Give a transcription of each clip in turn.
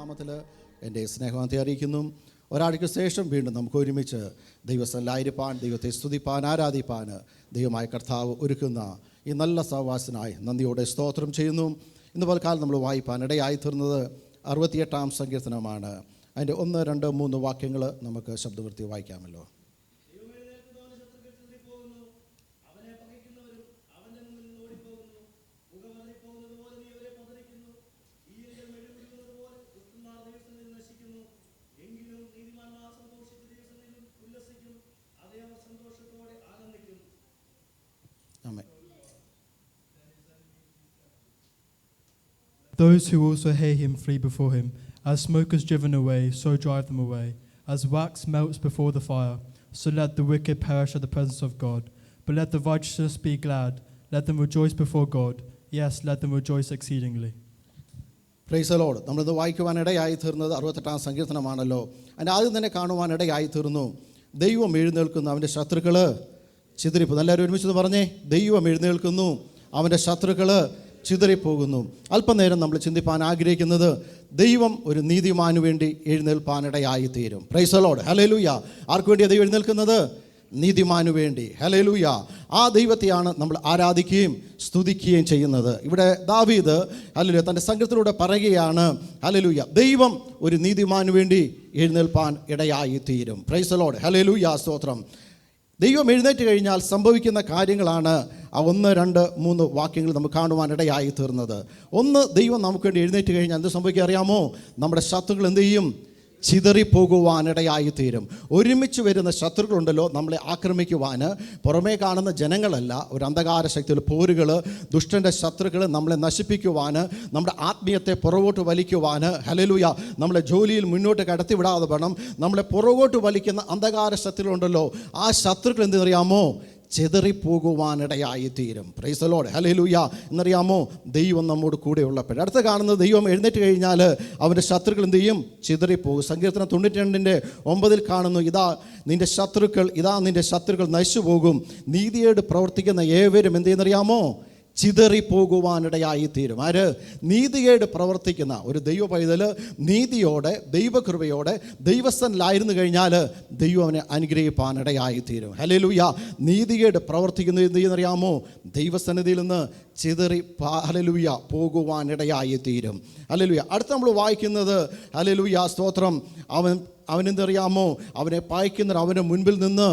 നാമത്തിൽ എൻ്റെ സ്നേഹത്തെ അറിയിക്കുന്നു. ഒരാഴ്ചയ്ക്ക് ശേഷം വീണ്ടും നമുക്ക് ഒരുമിച്ച് ദൈവസ്ഥലായിരിക്കാൻ, ദൈവത്തെ സ്തുതിപ്പാൻ, ആരാധിപ്പാൻ ദൈവമായ കർത്താവ് ഒരുക്കുന്ന ഈ നല്ല സഹവാസനായി നന്ദിയോടെ സ്തോത്രം ചെയ്യുന്നു. ഇന്ന് പൽക്കാലം നമ്മൾ വായിപ്പാൻ ഇടയായി തീർന്നത് 68-ാം സങ്കീർത്തനമാണ്. അതിൻ്റെ 1, 2, 3 വാക്യങ്ങൾ നമുക്ക് ശബ്ദവൃത്തി വായിക്കാമല്ലോ. Those who also hate him flee before him. As smoke is driven away, so drive them away. As wax melts before the fire, so let the wicked perish at the presence of God. But let the righteous be glad. Let them rejoice before God. Yes, let them rejoice exceedingly. Price the Lord. നമ്മളിത് വായിക്കുവാനിടയായി തീർന്നത് 68-ാം സങ്കീർത്തനമാണല്ലോ. അതിൻ്റെ ആദ്യം തന്നെ കാണുവാനിടയായി തീർന്നു. ദൈവം എഴുന്നേൽക്കുന്നു, അവൻ്റെ ശത്രുക്കൾ ചിതറിപ്പോകുന്നു. എല്ലാവരും ഒരുമിച്ച് പറഞ്ഞേ, ദൈവം എഴുന്നേൽക്കുന്നു, അവൻ്റെ ശത്രുക്കൾ ചിതറിപ്പോകുന്നു. അല്പനേരം നമ്മൾ ചിന്തിപ്പാൻ ആഗ്രഹിക്കുന്നത് ദൈവം ഒരു നീതിമാനു വേണ്ടി എഴുന്നേൽപ്പാനിടയായി തീരും. Price the Lord. ഹല്ലേലൂയ. ആർക്ക് വേണ്ടിയാണ് ദൈവം എഴുന്നേൽക്കുന്നത്? നീതിമാനു വേണ്ടി. ഹല്ലേലൂയ. ആ ദൈവത്തെയാണ് നമ്മൾ ആരാധിക്കുകയും സ്തുതിക്കുകയും ചെയ്യുന്നത്. ഇവിടെ ദാവീദ് ഹല്ലേലൂയ തൻ്റെ സങ്കീർത്തനത്തിലൂടെ പറയുകയാണ്, ഹല്ലേലൂയ, ദൈവം ഒരു നീതിമാനു വേണ്ടി എഴുന്നേൽപ്പാൻ ഇടയായി തീരും. Price the Lord. ഹല്ലേലൂയ, സ്തോത്രം. ദൈവം എഴുന്നേറ്റ് കഴിഞ്ഞാൽ സംഭവിക്കുന്ന കാര്യങ്ങളാണ് ആ 1, 2, 3 വാക്യങ്ങൾ നമുക്ക് കാണുവാനിടയായി തീർന്നത്. ഒന്ന്, ദൈവം നമുക്ക് വേണ്ടി എഴുന്നേറ്റ് കഴിഞ്ഞാൽ എന്ത് സംഭവിക്കുക അറിയാമോ? നമ്മുടെ ശത്രുക്കൾ എന്ത് ചെയ്യും? ചിതറിപ്പോകുവാനിടയായി തീരും. ഒരുമിച്ച് വരുന്ന ശത്രുക്കളുണ്ടല്ലോ നമ്മളെ ആക്രമിക്കുവാൻ, പുറമേ കാണുന്ന ജനങ്ങളല്ല, ഒരു അന്ധകാര ശക്തികൾ, പോരുകൾ, ദുഷ്ടൻ്റെ ശത്രുക്കൾ നമ്മളെ നശിപ്പിക്കുവാൻ, നമ്മുടെ ആത്മീയത്തെ പുറകോട്ട് വലിക്കുവാൻ, ഹല്ലേലൂയ, നമ്മളെ ജോലിയിൽ മുന്നോട്ട് കടത്തിവിടാതെ വേണം നമ്മളെ പുറകോട്ട് വലിക്കുന്ന അന്ധകാര ശത്രുക്കളുണ്ടല്ലോ, ആ ശത്രുക്കൾ എന്തെന്നറിയാമോ? ചിതറിപ്പോകുവാനിടയായി തീരും. Price the Lord. ഹല്ലേലൂയ. എന്നറിയാമോ? ദൈവം നമ്മോട് കൂടെ ഉള്ളപ്പോൾ. അടുത്ത കാണുന്നത് ദൈവം എഴുന്നേറ്റ് കഴിഞ്ഞാൽ അവൻ്റെ ശത്രുക്കൾ എന്ത് ചെയ്യും? ചിതറിപ്പോകും. സങ്കീർത്തനം 92:9 കാണുന്നു, ഇതാ നിൻ്റെ ശത്രുക്കൾ നശിച്ചു പോകും, നീതിയോട് പ്രവർത്തിക്കുന്ന ഏവരും എന്ത് ചെയ്യുന്നറിയാമോ? ചിതറിപ്പോകുവാനിടയായി തീരും. ആര്? നീതികേട് പ്രവർത്തിക്കുന്ന ഒരു ദൈവ പൈതൽ നീതിയോടെ, ദൈവകൃപയോടെ ദൈവസ്ഥനിലായിരുന്നു കഴിഞ്ഞാൽ ദൈവം അവനെ അനുഗ്രഹിപ്പാനിടയായി തീരും. ഹല്ലേലൂയ. നീതികേട് പ്രവർത്തിക്കുന്നത് എന്ത് ചെയ്യുന്നറിയാമോ? ദൈവസന്നിധിയിൽ നിന്ന് ചിതറി ഹല്ലേലൂയ പോകുവാനിടയായി തീരും. ഹല്ലേലൂയ. അടുത്ത് നമ്മൾ വായിക്കുന്നത്, ഹല്ലേലൂയ, സ്തോത്രം, അവനെന്തറിയാമോ? അവനെ പായിക്കുന്നവർ അവൻ്റെ മുൻപിൽ നിന്ന്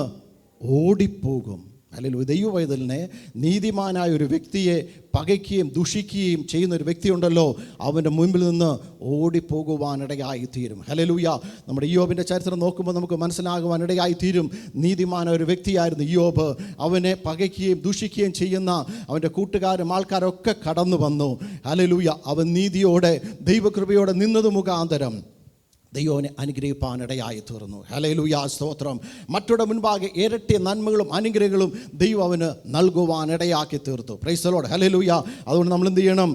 ഓടിപ്പോകും. ഹല്ലേലൂയ. ദൈവപൈതലിനെ, നീതിമാനായ ഒരു വ്യക്തിയെ പകയ്ക്കുകയും ദുഷിക്കുകയും ചെയ്യുന്ന ഒരു വ്യക്തിയുണ്ടല്ലോ, അവൻ്റെ മുൻപിൽ നിന്ന് ഓടിപ്പോകുവാനിടയായി തീരും. ഹല്ലേലൂയ. നമ്മുടെ ഇയ്യോബിൻ്റെ ചരിത്രം നോക്കുമ്പോൾ നമുക്ക് മനസ്സിലാകുവാനിടയായി തീരും. നീതിമാനായ ഒരു വ്യക്തിയായിരുന്നു ഇയ്യോബ്. അവനെ പകയ്ക്കുകയും ദുഷിക്കുകയും ചെയ്യുന്ന അവൻ്റെ കൂട്ടുകാരും ആൾക്കാരൊക്കെ കടന്നു വന്നു. ഹല്ലേലൂയ. അവൻ നീതിയോടെ ദൈവകൃപയോടെ നിന്നത് മുഖാന്തരം ദൈവനെ അനുഗ്രഹിപ്പാനിടയായി തീർന്നു. ഹല്ലേലൂയ, സ്തോത്രം. മറ്റുള്ള മുൻപാകെ ഇരട്ടി നന്മകളും അനുഗ്രഹങ്ങളും ദൈവം അവന് നൽകുവാനിടയാക്കി തീർത്തു. Price the Lord. ഹല്ലേലൂയ. അതുകൊണ്ട് നമ്മൾ എന്ത് ചെയ്യണം?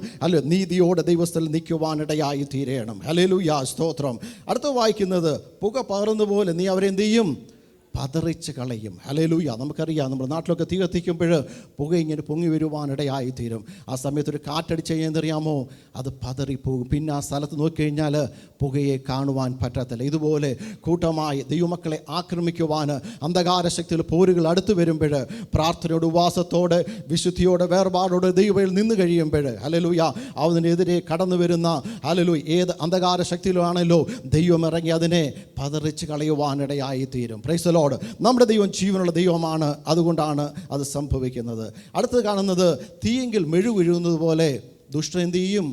നീതിയോടെ ദൈവസ്ഥലിൽ നിൽക്കുവാനിടയായി തീരണം. ഹല്ലേലൂയ, സ്തോത്രം. അടുത്ത വായിക്കുന്നത്, പുക പകർന്ന പോലെ നീ അവരെ എന്ത് ചെയ്യും? പതറിച്ച് കളയും. ഹല്ലേലൂയ. നമുക്കറിയാം, നമ്മുടെ നാട്ടിലൊക്കെ തീ കത്തിക്കുമ്പോൾ പുക ഇങ്ങനെ പൊങ്ങി വരുവാനിടയായി തീരും. ആ സമയത്തൊരു കാറ്റടിച്ച് കഴിഞ്ഞറിയാമോ? അത് പതറിപ്പോകും. പിന്നെ ആ സ്ഥലത്ത് നോക്കിക്കഴിഞ്ഞാൽ പുകയെ കാണുവാൻ പറ്റത്തില്ല. ഇതുപോലെ കൂട്ടമായി ദൈവമക്കളെ ആക്രമിക്കുവാൻ അന്ധകാര ശക്തിയിൽ പോരുകൾ അടുത്ത് വരുമ്പോൾ പ്രാർത്ഥനയോട്, ഉപവാസത്തോടെ, വിശുദ്ധിയോടെ, വേർപാടോടെ ദൈവയിൽ നിന്ന് കഴിയുമ്പോൾ, ഹല്ലേലൂയ, അതിനെതിരെ കടന്നു വരുന്ന, ഹല്ലേലൂയ, ഏത് അന്ധകാര ശക്തിയിലാണല്ലോ ദൈവം ഇറങ്ങി അതിനെ പതറിച്ച് കളയുവാനിടയായി തീരും. Price the Lord. നമ്മുടെ ദൈവം ജീവനുള്ള ദൈവമാണ്, അതുകൊണ്ടാണ് അത് സംഭവിക്കുന്നത്. അടുത്തത് കാണുന്നത്, തീയെങ്കിൽ മെഴുകുഴുകുന്നത് പോലെ ദുഷ്ടൻ എന്ത് ചെയ്യും?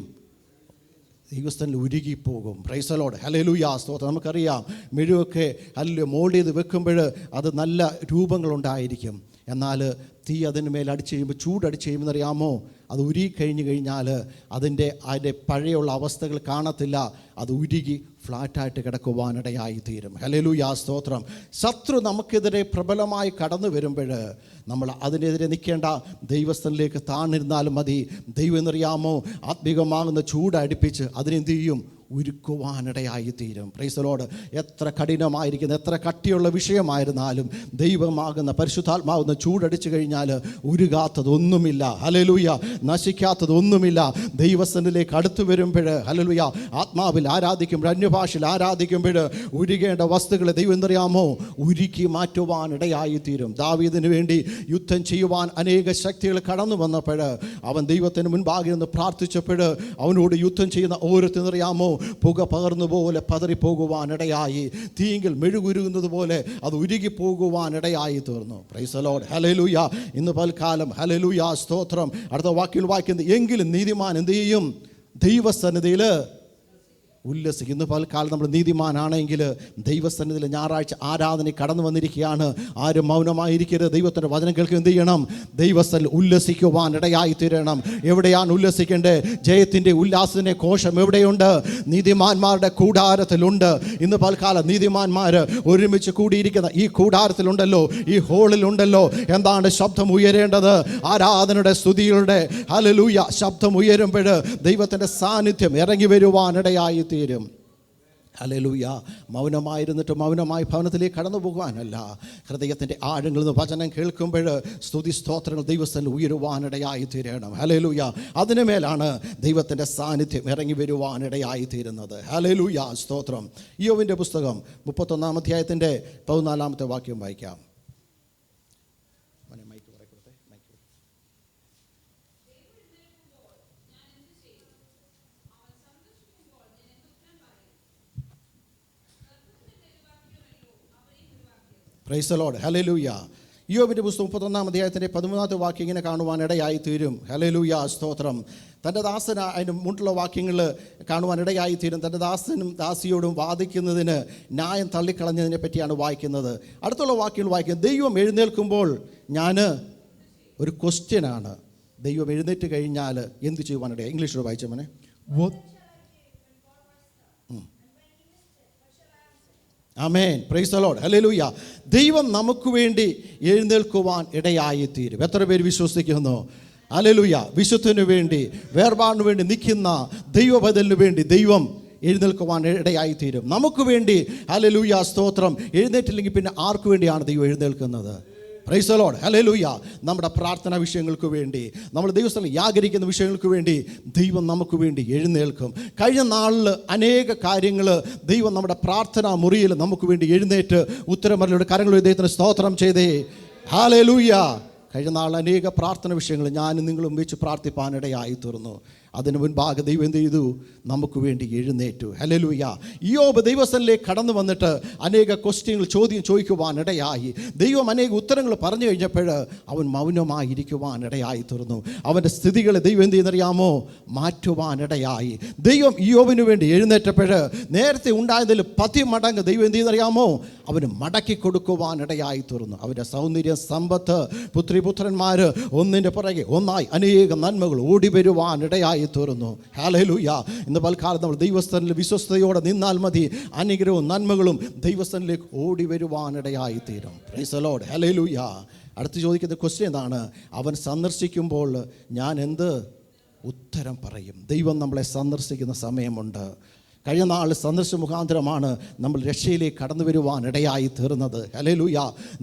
ദൈവസ്ഥനിൽ ഉരുകിപ്പോകും. Praise the Lord. ഹല്ലേലൂയ, സ്തോത്രം. നമുക്കറിയാം, മെഴുകൊക്കെ ഹല്ലേലൂയ മോൾഡ് ചെയ്ത് വെക്കുമ്പോൾ അത് നല്ല രൂപങ്ങളുണ്ടായിരിക്കും. എന്നാൽ തീ അതിന് മേൽ അടിച്ച് കഴിയുമ്പോൾ, ചൂടടിച്ച് കഴിയുമ്പോൾ അറിയാമോ? അത് ഉരുകി കഴിഞ്ഞാൽ അതിൻ്റെ പഴയുള്ള അവസ്ഥകൾ കാണത്തില്ല. അത് ഉരുകി ഫ്ലാറ്റായിട്ട് കിടക്കുവാനിടയായി തീരും. ഹല്ലേലൂയ, സ്തോത്രം. ശത്രു നമുക്കെതിരെ പ്രബലമായി കടന്നു വരുമ്പോൾ നമ്മൾ അതിനെതിരെ നിൽക്കേണ്ട, ദൈവസ്ഥനിലേക്ക് താണിരുന്നാലും മതി. ദൈവം എന്നറിയാമോ? ആത്മീകമാകുന്ന ചൂട് അടുപ്പിച്ച് അതിനെന്ത് ചെയ്യും? ഒരുക്കുവാനിടയായിത്തീരും. Praise the Lord. എത്ര കഠിനമായിരിക്കുന്ന, എത്ര കട്ടിയുള്ള വിഷയമായിരുന്നാലും ദൈവമാകുന്ന പരിശുദ്ധാത്മാവുന്ന ചൂടടിച്ചു കഴിഞ്ഞാൽ ഉരുകാത്തതൊന്നുമില്ല. ഹല്ലേലൂയ. നശിക്കാത്തതൊന്നുമില്ല. ദൈവസന്നിധിയിലേക്ക് അടുത്തു വരുമ്പോൾ ഹല്ലേലൂയ ആത്മാവിൽ ആരാധിക്കുമ്പോൾ, അന്യഭാഷയിൽ ആരാധിക്കുമ്പോൾ ഉരുകേണ്ട വസ്തുക്കളെ ദൈവം എന്തറിയാമോ ഉരുക്കി മാറ്റുവാനിടയായിത്തീരും. ദാവീദിന് വേണ്ടി യുദ്ധം ചെയ്യുവാൻ അനേക ശക്തികൾ കടന്നു വന്നപ്പോൾ അവൻ ദൈവത്തിന് മുൻപാകെ നിന്ന് പ്രാർത്ഥിച്ചപ്പോൾ അവനോട് യുദ്ധം ചെയ്യുന്ന ഓരോരുത്തരറിയാമോ പുക പകർന്നു പോലെ പതറിപ്പോകുവാനിടയായി, തീങ്കിൽ മെഴുകുരുകുന്നത് പോലെ അത് ഉരുകിപ്പോകുവാനിടയായി തീർന്നു. Praise the Lord. ഹല്ലേലൂയ. ഇന്ന് പൽക്കാലം ഹല്ലേലൂയ സ്തോത്രം. അടുത്ത വാക്കിൽ വായിക്കുന്നത്, എങ്കിലും നീതിമാൻ എന്ത് ചെയ്യും? ദൈവസന്നിധിയിൽ ഉല്ലസിക്കും. ഇന്ന് പൽക്കാലം നമ്മൾ നീതിമാനാണെങ്കിൽ ദൈവസന്നിധിയിൽ ഞായറാഴ്ച ആരാധന കടന്നു വന്നിരിക്കുകയാണ്. ആരും മൗനമായിരിക്കരുത്. ദൈവത്തിൻ്റെ വചനം കേൾക്കുക. എന്ത് ചെയ്യണം? ദൈവസന്നിധിയിൽ ഉല്ലസിക്കുവാൻ ഇടയായി തീരണം. എവിടെയാണ് ഉല്ലസിക്കേണ്ടത്? ജയത്തിൻ്റെ ഉല്ലാസത്തിൻ്റെ കോശം എവിടെയുണ്ട്? നീതിമാന്മാരുടെ കൂടാരത്തിലുണ്ട്. ഇന്ന് പൽക്കാലം നീതിമാന്മാർ ഒരുമിച്ച് കൂടിയിരിക്കുന്ന ഈ കൂടാരത്തിലുണ്ടല്ലോ, ഈ ഹോളിലുണ്ടല്ലോ. എന്താണ് ശബ്ദം ഉയരേണ്ടത്? ആരാധനയുടെ സ്തുതികളുടെ ഹല്ലേലൂയ ശബ്ദം ഉയരുമ്പോൾ ദൈവത്തിൻ്റെ സാന്നിധ്യം ഇറങ്ങി വരുവാനിടയായി തീരും. ഹല്ലേലൂയ. മൗനമായിരുന്നിട്ട് മൗനമായി ഭവനത്തിലേക്ക് കടന്നു പോകുവാനല്ല, ഹൃദയത്തിൻ്റെ ആഴങ്ങളിൽ നിന്ന് വചനം കേൾക്കുമ്പോൾ സ്തുതി സ്തോത്രങ്ങൾ ദൈവസ്ഥനിൽ ഉയരുവാനിടയായി തീരണം. ഹല്ലേലൂയ. അതിനു മേലാണ് ദൈവത്തിൻ്റെ സാന്നിധ്യം ഇറങ്ങി വരുവാനിടയായി തീരുന്നത്. ഹല്ലേലൂയ സ്തോത്രം. ഇയ്യോബിൻ്റെ പുസ്തകം 31-ാം അധ്യായത്തിൻ്റെ 14-ാമത്തെ വാക്യം വായിക്കാം. Price the Lord. ഹല്ലേലൂയ. ഇയ്യോബിൻ്റെ പുസ്തകം 31-ാം അധ്യായത്തിൻ്റെ 13-ാമത്തെ വാക്യം ഇങ്ങനെ കാണുവാനിടയായി തീരും. ഹല്ലേലൂയ സ്തോത്രം. തൻ്റെ ദാസന് അതിന് മുൻപുള്ള വാക്യങ്ങൾ കാണുവാനിടയായി തീരും. തൻ്റെ ദാസനും ദാസിയോടും വാദിക്കുന്നതിന് ന്യായം തള്ളിക്കളഞ്ഞതിനെ പറ്റിയാണ് വായിക്കുന്നത്. അടുത്തുള്ള വാക്യങ്ങൾ വായിക്കുന്നത്, ദൈവം എഴുന്നേൽക്കുമ്പോൾ ഞാൻ ഒരു ക്വസ്റ്റ്യനാണ്. ദൈവം എഴുന്നേറ്റ് കഴിഞ്ഞാൽ എന്ത് ചെയ്യുവാനിടയായി? ഇംഗ്ലീഷിൽ വായിച്ച മോനെ. ആമേൻ. Praise the Lord. ഹല്ലേലൂയ. ദൈവം നമുക്ക് വേണ്ടി എഴുന്നേൽക്കുവാൻ ഇടയായി തീരും. എത്ര പേര് വിശ്വസിക്കുന്നു? ഹല്ലേലൂയ. വിശുദ്ധന് വേണ്ടി, വേർപാടിന് വേണ്ടി നിൽക്കുന്ന ദൈവബദലിന് വേണ്ടി ദൈവം എഴുന്നേൽക്കുവാൻ ഇടയായി തീരും. നമുക്ക് വേണ്ടി ഹല്ലേലൂയ സ്തോത്രം. എഴുന്നേറ്റില്ലെങ്കിൽ പിന്നെ ആർക്ക് വേണ്ടിയാണ് ദൈവം എഴുന്നേൽക്കുന്നത്? Praise the Lord. ഹല്ലേലൂയ. നമ്മുടെ പ്രാർത്ഥനാ വിഷയങ്ങൾക്ക് വേണ്ടി, നമ്മൾ ദൈവസ്ഥലം യാചരിക്കുന്ന വിഷയങ്ങൾക്ക് വേണ്ടി ദൈവം നമുക്ക് വേണ്ടി എഴുന്നേൽക്കും. കഴിഞ്ഞ നാളിൽ അനേക കാര്യങ്ങൾ ദൈവം നമ്മുടെ പ്രാർത്ഥനാ മുറിയിൽ നമുക്ക് വേണ്ടി എഴുന്നേറ്റ് ഉത്തരമറിയുടെ കരങ്ങൾ ദൈവത്തിന് സ്തോത്രം ചെയ്തേ. ഹല്ലേലൂയ. കഴിഞ്ഞ നാൾ അനേക പ്രാർത്ഥന വിഷയങ്ങൾ ഞാനും നിങ്ങളും വെച്ച് പ്രാർത്ഥിപ്പാനിടയായി തീർന്നു. അതിന് മുൻപാകെ ദൈവം എന്ത് ചെയ്തു? നമുക്ക് വേണ്ടി എഴുന്നേറ്റു. ഹല്ലേലൂയ. ഇയ്യോബ് ദൈവസന്നിധിയിലേക്ക് കടന്നു വന്നിട്ട് അനേക ക്വസ്റ്റ്യങ്ങൾ ചോദിക്കുവാനിടയായി. ദൈവം അനേക ഉത്തരങ്ങൾ പറഞ്ഞു കഴിഞ്ഞപ്പോൾ അവൻ മൗനമായിരിക്കുവാനിടയായി തീർന്നു. അവൻ്റെ സ്ഥിതികളെ ദൈവം എന്ത് ചെയ്യുന്നറിയാമോ? മാറ്റുവാനിടയായി. ദൈവം ഇയ്യോബിന് വേണ്ടി എഴുന്നേറ്റപ്പോൾ നേരത്തെ ഉണ്ടായതിൽ 10 മടങ്ങ് ദൈവം എന്ത് ചെയ്യുന്നറിയാമോ? അവന് മടക്കി കൊടുക്കുവാനിടയായി തീർന്നു. അവൻ്റെ സൗന്ദര്യം, സമ്പത്ത്, പുത്രിപുത്രന്മാർ ഒന്നിൻ്റെ പുറകെ ഒന്നായി അനേകം നന്മകൾ ഓടി വരുവാനിടയായി തീർന്നു. ഹല്ലേലൂയ. ഇന്ന് പൽക്കാലം നമ്മൾ ദൈവസ്ഥനിൽ വിശ്വസ്തയോടെ നിന്നാൽ മതി. അനുഗ്രഹവും നന്മകളും ദൈവസ്ഥനിലേക്ക് ഓടി വരുവാനിടയായി തീരും. Price the Lord. ഹല്ലേലൂയ. അടുത്ത് ചോദിക്കുന്ന ക്വസ്റ്റ്യൻ എന്താണ്? അവൻ സന്ദർശിക്കുമ്പോൾ ഞാൻ എന്ത് ഉത്തരം പറയും? ദൈവം നമ്മളെ സന്ദർശിക്കുന്ന സമയമുണ്ട്. കഴിഞ്ഞ നാൾ സന്ദർശന മുഖാന്തരമാണ് നമ്മൾ രക്ഷയിലേക്ക് കടന്നു വരുവാനിടയായി തീർന്നത്. ഹല്ലേലൂയ.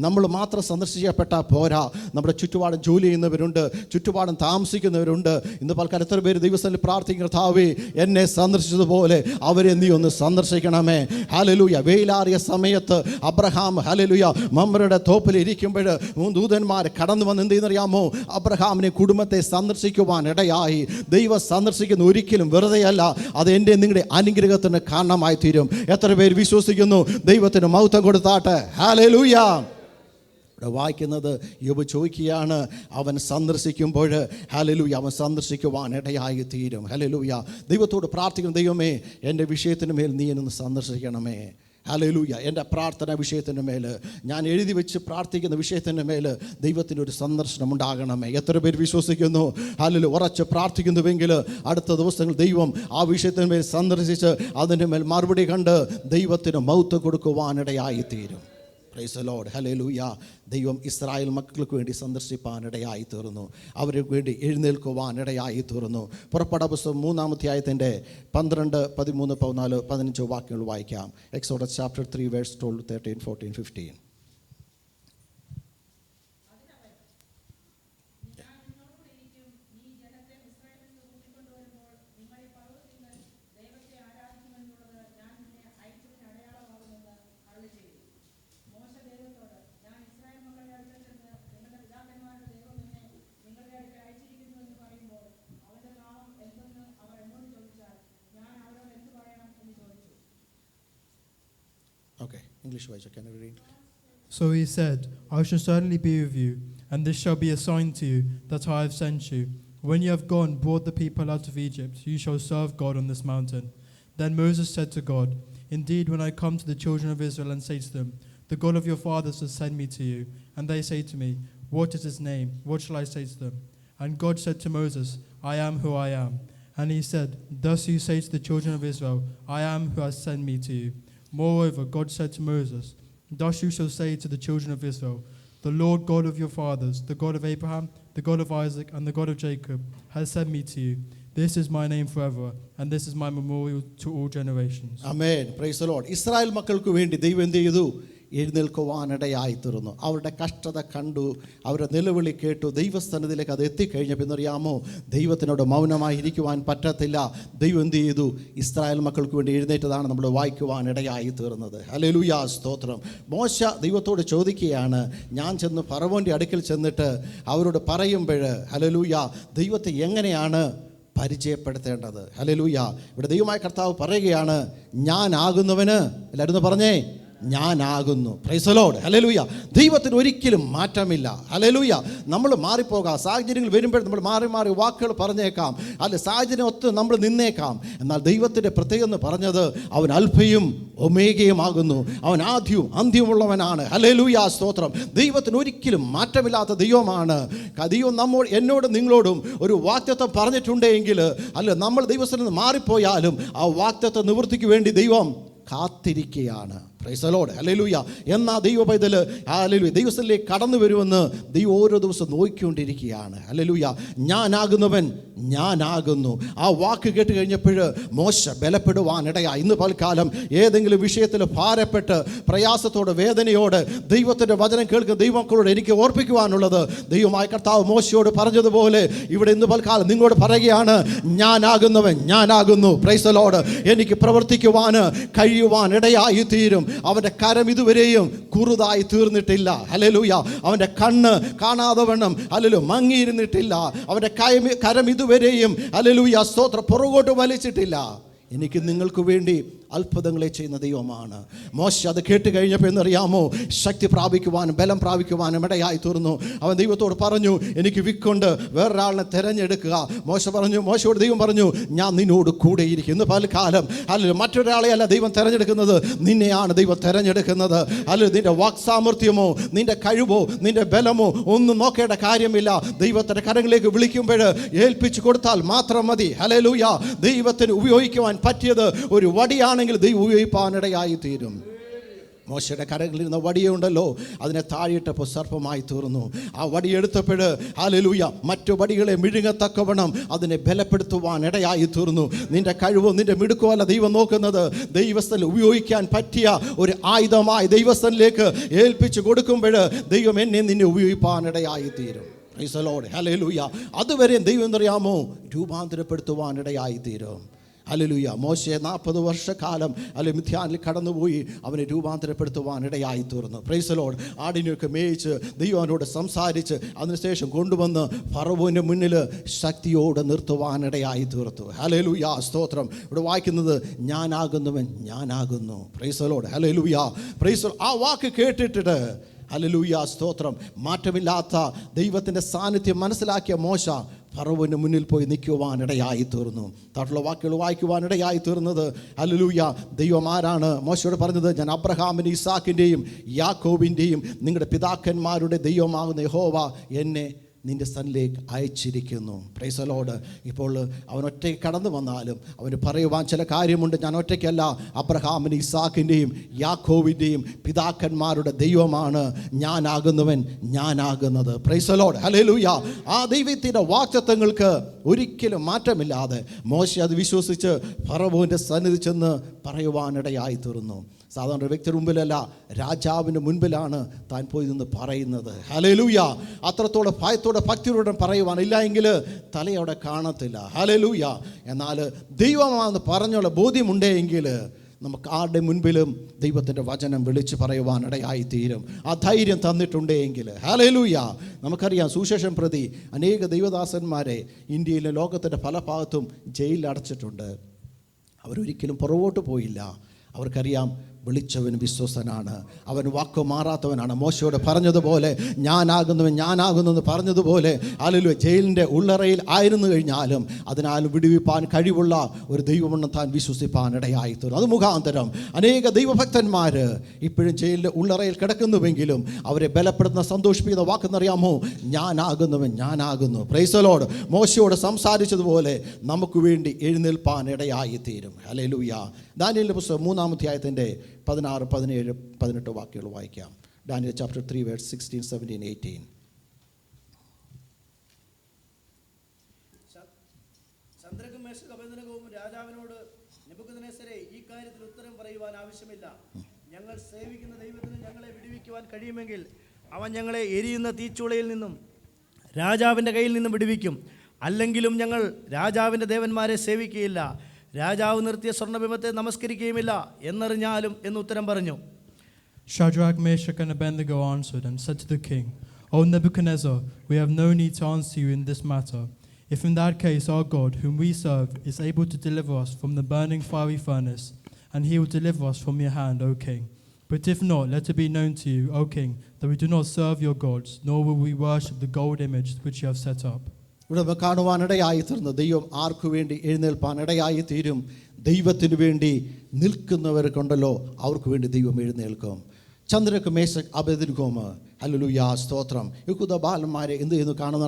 നമ്മൾ മാത്രം സന്ദർശിക്കപ്പെട്ടാൽ പോരാ. നമ്മുടെ ചുറ്റുപാടും ജോലി ചെയ്യുന്നവരുണ്ട്, ചുറ്റുപാടും താമസിക്കുന്നവരുണ്ട്. ഇന്ന് പൽക്കാലം എത്ര പേര് ദൈവസ്ഥനിൽ പ്രാർത്ഥിക്കുന്ന, കർത്താവേ എന്നെ സന്ദർശിച്ചതുപോലെ അവരെ നീ ഒന്ന് സന്ദർശിക്കണമേ. ഹല്ലേലൂയ. വെയിലാറിയ സമയത്ത് അബ്രഹാം ഹല്ലേലൂയ മമ്രയുടെ തോപ്പിൽ ഇരിക്കുമ്പോൾ 3 ദൂതന്മാർ കടന്നു വന്ന് എന്ത് ചെയ്യുന്നറിയാമോ? അബ്രഹാമിനെ കുടുംബത്തെ സന്ദർശിക്കുവാനിടയായി. ദൈവം സന്ദർശിക്കുന്ന ഒരിക്കലും വെറുതെയല്ല. അത് എൻ്റെ നിങ്ങളുടെ അനുഗ്രഹത്തിന് കാരണമായി തീരും. എത്ര പേര് വിശ്വസിക്കുന്നു? ദൈവത്തിന് മഹത്വം കൊടുത്താട്ടെ. ഹല്ലേലൂയ. ഇവിടെ വായിക്കുന്നത് യോബ് ചോദിക്കുകയാണ്, അവൻ സന്ദർശിക്കുമ്പോൾ ഹല്ലേലൂയ അവൻ സന്ദർശിക്കുവാനിടയായി തീരും. ഹല്ലേലൂയ. ദൈവത്തോട് പ്രാർത്ഥിക്കുന്നു, ദൈവമേ എൻ്റെ വിഷയത്തിന് മേൽ നീ എന്നെ സന്ദർശിക്കണമേ. ഹല്ലേലൂയ. എൻ്റെ പ്രാർത്ഥന വിഷയത്തിൻ്റെ മേൽ, ഞാൻ എഴുതി വെച്ച് പ്രാർത്ഥിക്കുന്ന വിഷയത്തിൻ്റെ മേൽ ദൈവത്തിൻ്റെ ഒരു സന്ദർശനം ഉണ്ടാകണമേ. എത്ര പേര് വിശ്വസിക്കുന്നു? ഹല്ലേലൂയ. ഉറച്ച് പ്രാർത്ഥിക്കുന്നുവെങ്കിൽ അടുത്ത ദിവസങ്ങൾ ദൈവം ആ വിഷയത്തിന് മേൽ സന്ദർശിച്ച് അതിൻ്റെ മേൽ മറുപടി കണ്ട് ദൈവത്തിന് മഹത്വം കൊടുക്കുവാനിടയായി തീരും. Price the Lord. ഹല്ലേലൂയ. ദൈവം ഇസ്രായേൽ മക്കൾക്ക് വേണ്ടി സന്ദർശിപ്പാനിടയായി തീർന്നു. അവർക്ക് വേണ്ടി എഴുന്നേൽക്കുവാനിടയായി തീർന്നു. പുറപ്പാട് പുസ്തകം 3-ാം അധ്യായത്തിൻ്റെ 12, 13, 14, 15 വാക്യങ്ങൾ വായിക്കാം. Exodus chapter 3 verse 12, 13, 14, 15. Okay, English wise, can you read? So he said, I shall certainly be with you, and this shall be a sign to you that I have sent you. When you have gone, brought the people out of Egypt, you shall serve God on this mountain. Then Moses said to God, Indeed, when I come to the children of Israel and say to them, The God of your fathers has sent me to you, and they say to me, What is his name? What shall I say to them? And God said to Moses, I am who I am. And he said, Thus you say to the children of Israel, I am who has sent me to you. Moreover, God said to Moses, Thus you shall say to the children of Israel, The Lord God of your fathers, the God of Abraham, the God of Isaac, and the God of Jacob, has sent me to you. This is my name forever, and this is my memorial to all generations. Amen. Praise the Lord. Israel മക്കൾക്ക് വേണ്ടി ദൈവം എന്ത് ചെയ്തു? എഴുന്നേൽക്കുവാനിടയായി തീർന്നു. അവരുടെ കഷ്ടത കണ്ടു, അവരുടെ നിലവിളി കേട്ടു, ദൈവസ്ഥാനത്തിലേക്ക് അത് എത്തിക്കഴിഞ്ഞപ്പോൾ എന്നറിയാമോ, ദൈവത്തിനോട് മൗനമായിരിക്കുവാൻ പറ്റത്തില്ല. ദൈവം എന്ത് ചെയ്തു? ഇസ്രായേൽ മക്കൾക്ക് വേണ്ടി എഴുന്നേറ്റതാണ് നമ്മൾ വായിക്കുവാനിടയായി തീർന്നത്. ഹല്ലേലൂയ, സ്തോത്രം. മോശ ദൈവത്തോട് ചോദിക്കുകയാണ്, ഞാൻ ചെന്ന് ഫറവോൻ്റെ അടുക്കൽ ചെന്നിട്ട് അവരോട് പറയുമ്പോൾ ഹല്ലേലൂയ ദൈവത്തെ എങ്ങനെയാണ് പരിചയപ്പെടുത്തേണ്ടത്? ഹല്ലേലൂയ. ഇവിടെ ദൈവമായ കർത്താവ് പറയുകയാണ്, ഞാനാകുന്നവന്, എല്ലാവരും പറഞ്ഞേ, ഞാനാകുന്നു. Price the Lord. ഹല്ലേലൂയ. ദൈവത്തിന് ഒരിക്കലും മാറ്റമില്ല. ഹല്ലേലൂയ. നമ്മൾ മാറിപ്പോകാം, സാഹചര്യങ്ങൾ വരുമ്പോൾ നമ്മൾ മാറി മാറി വാക്കുകൾ പറഞ്ഞേക്കാം, അല്ല സാഹചര്യം ഒത്ത് നമ്മൾ നിന്നേക്കാം. എന്നാൽ ദൈവത്തിൻ്റെ പ്രത്യേകത എന്ന് പറഞ്ഞത് അവൻ അൽഫയും ഒമേഗയുമാകുന്നു. അവൻ ആദ്യവും അന്ത്യമുള്ളവനാണ്. ഹല്ലേലൂയ, സ്തോത്രം. ദൈവത്തിന് ഒരിക്കലും മാറ്റമില്ലാത്ത ദൈവമാണ്. ദൈവം എന്നോടും നിങ്ങളോടും ഒരു വാഗ്ദത്തം പറഞ്ഞിട്ടുണ്ടെങ്കിൽ, അല്ല നമ്മൾ ദൈവത്തിൽ നിന്ന് മാറിപ്പോയാലും ആ വാഗ്ദത്ത നിവൃത്തിക്ക് വേണ്ടി ദൈവം കാത്തിരിക്കുകയാണ്. Price the Lord. ഹല്ലേലൂയ. എന്നാൽ ദൈവ പൈതൽ ഹല്ലേലൂയ ദൈവത്തിലേക്ക് കടന്നു വരുമെന്ന് ദൈവം ഓരോ ദിവസം നോക്കിക്കൊണ്ടിരിക്കുകയാണ്. ഹല്ലേലൂയ. ഞാനാകുന്നവൻ ഞാനാകുന്നു. ആ വാക്ക് കേട്ട് കഴിഞ്ഞപ്പോൾ മോശ ബലപ്പെടുവാനിടയായി. ഇന്ന് പൽക്കാലം ഏതെങ്കിലും വിഷയത്തിൽ ഭാരപ്പെട്ട് പ്രയാസത്തോടെ വേദനയോട് ദൈവത്തിൻ്റെ വചനം കേൾക്കുന്ന ദൈവമക്കളോട് എനിക്ക് ഓർപ്പിക്കുവാനുള്ളത്, ദൈവമായ കർത്താവ് മോശയോട് പറഞ്ഞതുപോലെ ഇവിടെ ഇന്ന് പൽക്കാലം നിങ്ങളോട് പറയുകയാണ്, ഞാനാകുന്നവൻ ഞാനാകുന്നു. Price the Lord. എനിക്ക് പ്രവർത്തിക്കുവാൻ കഴിയുവാനിടയായി തീരും. അവൻ്റെ കരം ഇതുവരെയും കുറുതായി തീർന്നിട്ടില്ല. ഹല്ലേലൂയ. അവൻ്റെ കണ്ണ് കാണാതെ വണ്ണം ഹല്ലേലൂയ മങ്ങിയിരുന്നിട്ടില്ല. അവൻ്റെ കരം ഇതുവരെയും ഹല്ലേലൂയ സ്തോത്രം പുറകോട്ട് വലിച്ചിട്ടില്ല. എനിക്ക് നിങ്ങൾക്ക് വേണ്ടി അത്ഭുതങ്ങളെ ചെയ്യുന്ന ദൈവമാണ്. മോശ അത് കേട്ട് കഴിഞ്ഞപ്പോൾ എന്നറിയാമോ, ശക്തി പ്രാപിക്കുവാനും ബലം പ്രാപിക്കുവാനും ഇടയായി തീർന്നു. അവൻ ദൈവത്തോട് പറഞ്ഞു, എനിക്ക് വിക്കൊണ്ട് വേറൊരാളിനെ തിരഞ്ഞെടുക്കുക. മോശയോട് ദൈവം പറഞ്ഞു, ഞാൻ നിന്നോട് കൂടെയിരിക്കും. ഇന്ന് പലകാലം അല്ലെങ്കിൽ മറ്റൊരാളെ അല്ല ദൈവം തിരഞ്ഞെടുക്കുന്നത്, നിന്നെയാണ് ദൈവം തിരഞ്ഞെടുക്കുന്നത്. അല്ലെങ്കിൽ നിന്റെ വാക്സാമർത്ഥ്യമോ നിന്റെ കഴിവോ നിന്റെ ബലമോ ഒന്നും നോക്കേണ്ട കാര്യമില്ല. ദൈവത്തിൻ്റെ കരങ്ങളിലേക്ക് വിളിക്കുമ്പോൾ ഏൽപ്പിച്ചു കൊടുത്താൽ മാത്രം മതി. ഹല്ലേലൂയ. ദൈവത്തിന് ഉപയോഗിക്കുവാൻ പറ്റിയത് ഒരു വടിയാണ്, ദൈവം ഉപയോഗിപ്പാനിടയായി തീരും. മോശയുടെ കരങ്ങളിരുന്ന വടിയുണ്ടല്ലോ, അതിനെ താഴെയിട്ടപ്പോൾ സർപ്പമായി തീർന്നു. ആ വടിയെടുത്തപ്പോൾ ഹല്ലേലൂയ മറ്റു വടികളെ മിഴുങ്ങത്തക്കവണ്ണം അതിനെ ബലപ്പെടുത്തുവാൻ ഇടയായി തീർന്നു. നിന്റെ കഴിവോ നിന്റെ മിടുക്കോ അല്ല ദൈവം നോക്കുന്നത്, ദൈവസ്ഥനിൽ ഉപയോഗിക്കാൻ പറ്റിയ ഒരു ആയുധമായി ദൈവസ്ഥനിലേക്ക് ഏൽപ്പിച്ചു കൊടുക്കുമ്പോൾ ദൈവം എന്നെ നിന്നെ ഉപയോഗിപ്പാനിടയായി തീരും. Price the Lord. ഹല്ലേലൂയ. അതുവരെ ദൈവം എന്നറിയാമോ രൂപാന്തരപ്പെടുത്തുവാനിടയായി തീരും. ഹല്ലേലൂയ. മോശെ 40 വർഷക്കാലം മിഥ്യാനിൽ കടന്നുപോയി അവനെ രൂപാന്തരപ്പെടുത്തുവാനിടയായി തീർന്നു. Praise the Lord. ആടിനെയൊക്കെ മേയിച്ച് ദൈവം അവനോട് സംസാരിച്ച് അതിനുശേഷം കൊണ്ടുവന്ന് ഫറവോൻ്റെ മുന്നിൽ ശക്തിയോടെ നിർത്തുവാനിടയായി തീർത്തു. ഹല്ലേലൂയ, സ്തോത്രം. ഇവിടെ വായിക്കുന്നത് ഞാനാകുന്നവൻ ഞാനാകുന്നു. Price the Lord. Hallelujah. Price the Lord. ആ വാക്ക് കേട്ടിട്ട് ഹല്ലേലൂയ, സ്തോത്രം, മാറ്റമില്ലാത്ത ദൈവത്തിൻ്റെ സാന്നിധ്യം മനസ്സിലാക്കിയ മോശ ഫറവോന് മുന്നിൽ പോയി നിൽക്കുവാനിടയായി തീർന്നു. താട്ടുള്ള വാക്കുകൾ വായിക്കുവാനിടയായി തീർന്നത് ഹല്ലേലൂയ ദൈവം ആരാണ്? മോശയോട് പറഞ്ഞത്, ഞാൻ അബ്രഹാമിൻ്റെ ഇസാക്കിൻ്റെയും യാക്കോബിൻ്റെയും നിങ്ങളുടെ പിതാക്കന്മാരുടെ ദൈവമാകുന്ന യഹോവ എന്നെ നിൻ്റെ സന്നിലേക്ക് അയച്ചിരിക്കുന്നു. Price the Lord. ഇപ്പോൾ അവൻ ഒറ്റയ്ക്ക് കടന്നു വന്നാലും അവന് പറയുവാൻ ചില കാര്യമുണ്ട്. ഞാൻ ഒറ്റയ്ക്കല്ല, അബ്രഹാമിൻ്റെ, ഇസാക്കിൻ്റെയും യാക്കോബിൻ്റെയും പിതാക്കന്മാരുടെ ദൈവമാണ് ഞാനാകുന്നവൻ, ഞാനാകുന്നത്. Praise the Lord. ഹല്ലേലൂയ. ആ ദൈവത്തിൻ്റെ വാഗ്ദത്തങ്ങൾക്ക് ഒരിക്കലും മാറ്റമില്ലാതെ മോശെ അത് വിശ്വസിച്ച് ഫറവോൻ്റെ സന്നിധി ചെന്ന് പറയുവാനിടയായി തീർന്നു. സാധാരണ ഒരു വ്യക്തിയുടെ മുമ്പിലല്ല, രാജാവിൻ്റെ മുൻപിലാണ് താൻ പോയി നിന്ന് പറയുന്നത്. ഹല്ലേലൂയ. അത്രത്തോടെ ഭയത്തോടെ ഭക്തിയോടെ പറയുവാൻ, ഇല്ല എങ്കിൽ തലയോടെ കാണത്തില്ല. ഹല്ലേലൂയ. എന്നാൽ ദൈവമാണെന്ന് പറഞ്ഞുള്ള ബോധ്യമുണ്ടെങ്കിൽ നമുക്ക് ആരുടെ മുൻപിലും ദൈവത്തിൻ്റെ വചനം വിളിച്ച് പറയുവാനിടയായി തീരും. ആ ധൈര്യം തന്നിട്ടുണ്ടെങ്കിൽ. ഹല്ലേലൂയ. നമുക്കറിയാം, സുവിശേഷം പ്രതി അനേക ദൈവദാസന്മാരെ ഇന്ത്യയിലെ ലോകത്തിൻ്റെ പല ഭാഗത്തും ജയിലിൽ അടച്ചിട്ടുണ്ട്. അവരൊരിക്കലും പുറകോട്ട് പോയില്ല. അവർക്കറിയാം, വിളിച്ചവൻ വിശ്വസ്തനാണ്, അവൻ വാക്ക് മാറാത്തവനാണ്. മോശയോട് പറഞ്ഞതുപോലെ, ഞാനാകുന്നു പറഞ്ഞതുപോലെ, ഹല്ലേലൂയ, ജയിലിൻ്റെ ഉള്ളറയിൽ ആയിരുന്നു കഴിഞ്ഞാലും അതിനാൽ വിടുവിപ്പാൻ കഴിവുള്ള ഒരു ദൈവമെന്ന് താൻ വിശ്വസിപ്പാൻ ഇടയായി തീർന്നു. അത് മുഖാന്തരം അനേക ദൈവഭക്തന്മാർ ഇപ്പോഴും ജയിലിൻ്റെ ഉള്ളറയിൽ കിടക്കുന്നുവെങ്കിലും അവരെ ബലപ്പെടുത്തുന്ന, സന്തോഷിപ്പിക്കുന്ന വാക്കെന്നറിയാമോ? ഞാനാകുന്നു. Price the Lord. മോശയോട് സംസാരിച്ചതുപോലെ നമുക്ക് വേണ്ടി എഴുന്നേൽപ്പാൻ ഇടയായി തീരും. ഹല്ലേലൂയ. ദാനിയേലിന്റെ പുസ്തകം 3-ാം അധ്യായത്തിൻ്റെ 16, 17, 18 വാക്യങ്ങൾ വായിക്കാം. Daniel chapter 3 verse 16, 17, 18. ശദ്രക്കും മേശക്കും അബേദ്നെഗോവും രാജാവിനോട്, നെബൂഖദ്നേസരേ, ഈ കാര്യത്തിൽ ഉത്തരം പറയുവാൻ ആവശ്യമില്ല. ഞങ്ങൾ സേവിക്കുന്ന ദൈവത്തിന് ഞങ്ങളെ വിടുവിക്കുവാൻ കഴിയുമെങ്കിൽ അവൻ ഞങ്ങളെ എരിയുന്ന തീച്ചൂളയിൽ നിന്നും രാജാവിൻ്റെ കയ്യിൽ നിന്നും വിടുവിക്കും. അല്ലെങ്കിലും ഞങ്ങൾ രാജാവിൻ്റെ ദേവന്മാരെ സേവിക്കുകയില്ല, രാജാവ് നിർത്തിയ സ്വർണ്ണബിംബത്തെ നമസ്കരിക്കുകയുമില്ല എന്നറിഞ്ഞാലും എന്ന് ഉത്തരം പറഞ്ഞു. Shadrach, Meshach, and Abednego answered and said to the king, O Nebuchadnezzar, we have no need to answer you in this matter. If in that case our God, whom we serve, is able to deliver us from the burning fiery furnace, and he will deliver us from your hand, O king. But if not, let it be known to you, O king, that we do not serve your gods, nor will we worship the gold image which you have set up. ഇവിടെ കാണുവാനിടയായി തീർന്നു. ദൈവം ആർക്കു വേണ്ടി എഴുന്നേൽപ്പാൻ ഇടയായി തീരും? ദൈവത്തിന് വേണ്ടി നിൽക്കുന്നവർക്കുണ്ടല്ലോ, അവർക്ക് വേണ്ടി ദൈവം എഴുന്നേൽക്കും. ചന്ദ്രക്ക് മേശക് അബേദ്നെഗോവ്, ഹല്ലേലൂയ, സ്തോത്രം. യഹൂദ ബാലന്മാരെ എന്ത് ചെയ്യുന്നു കാണുന്ന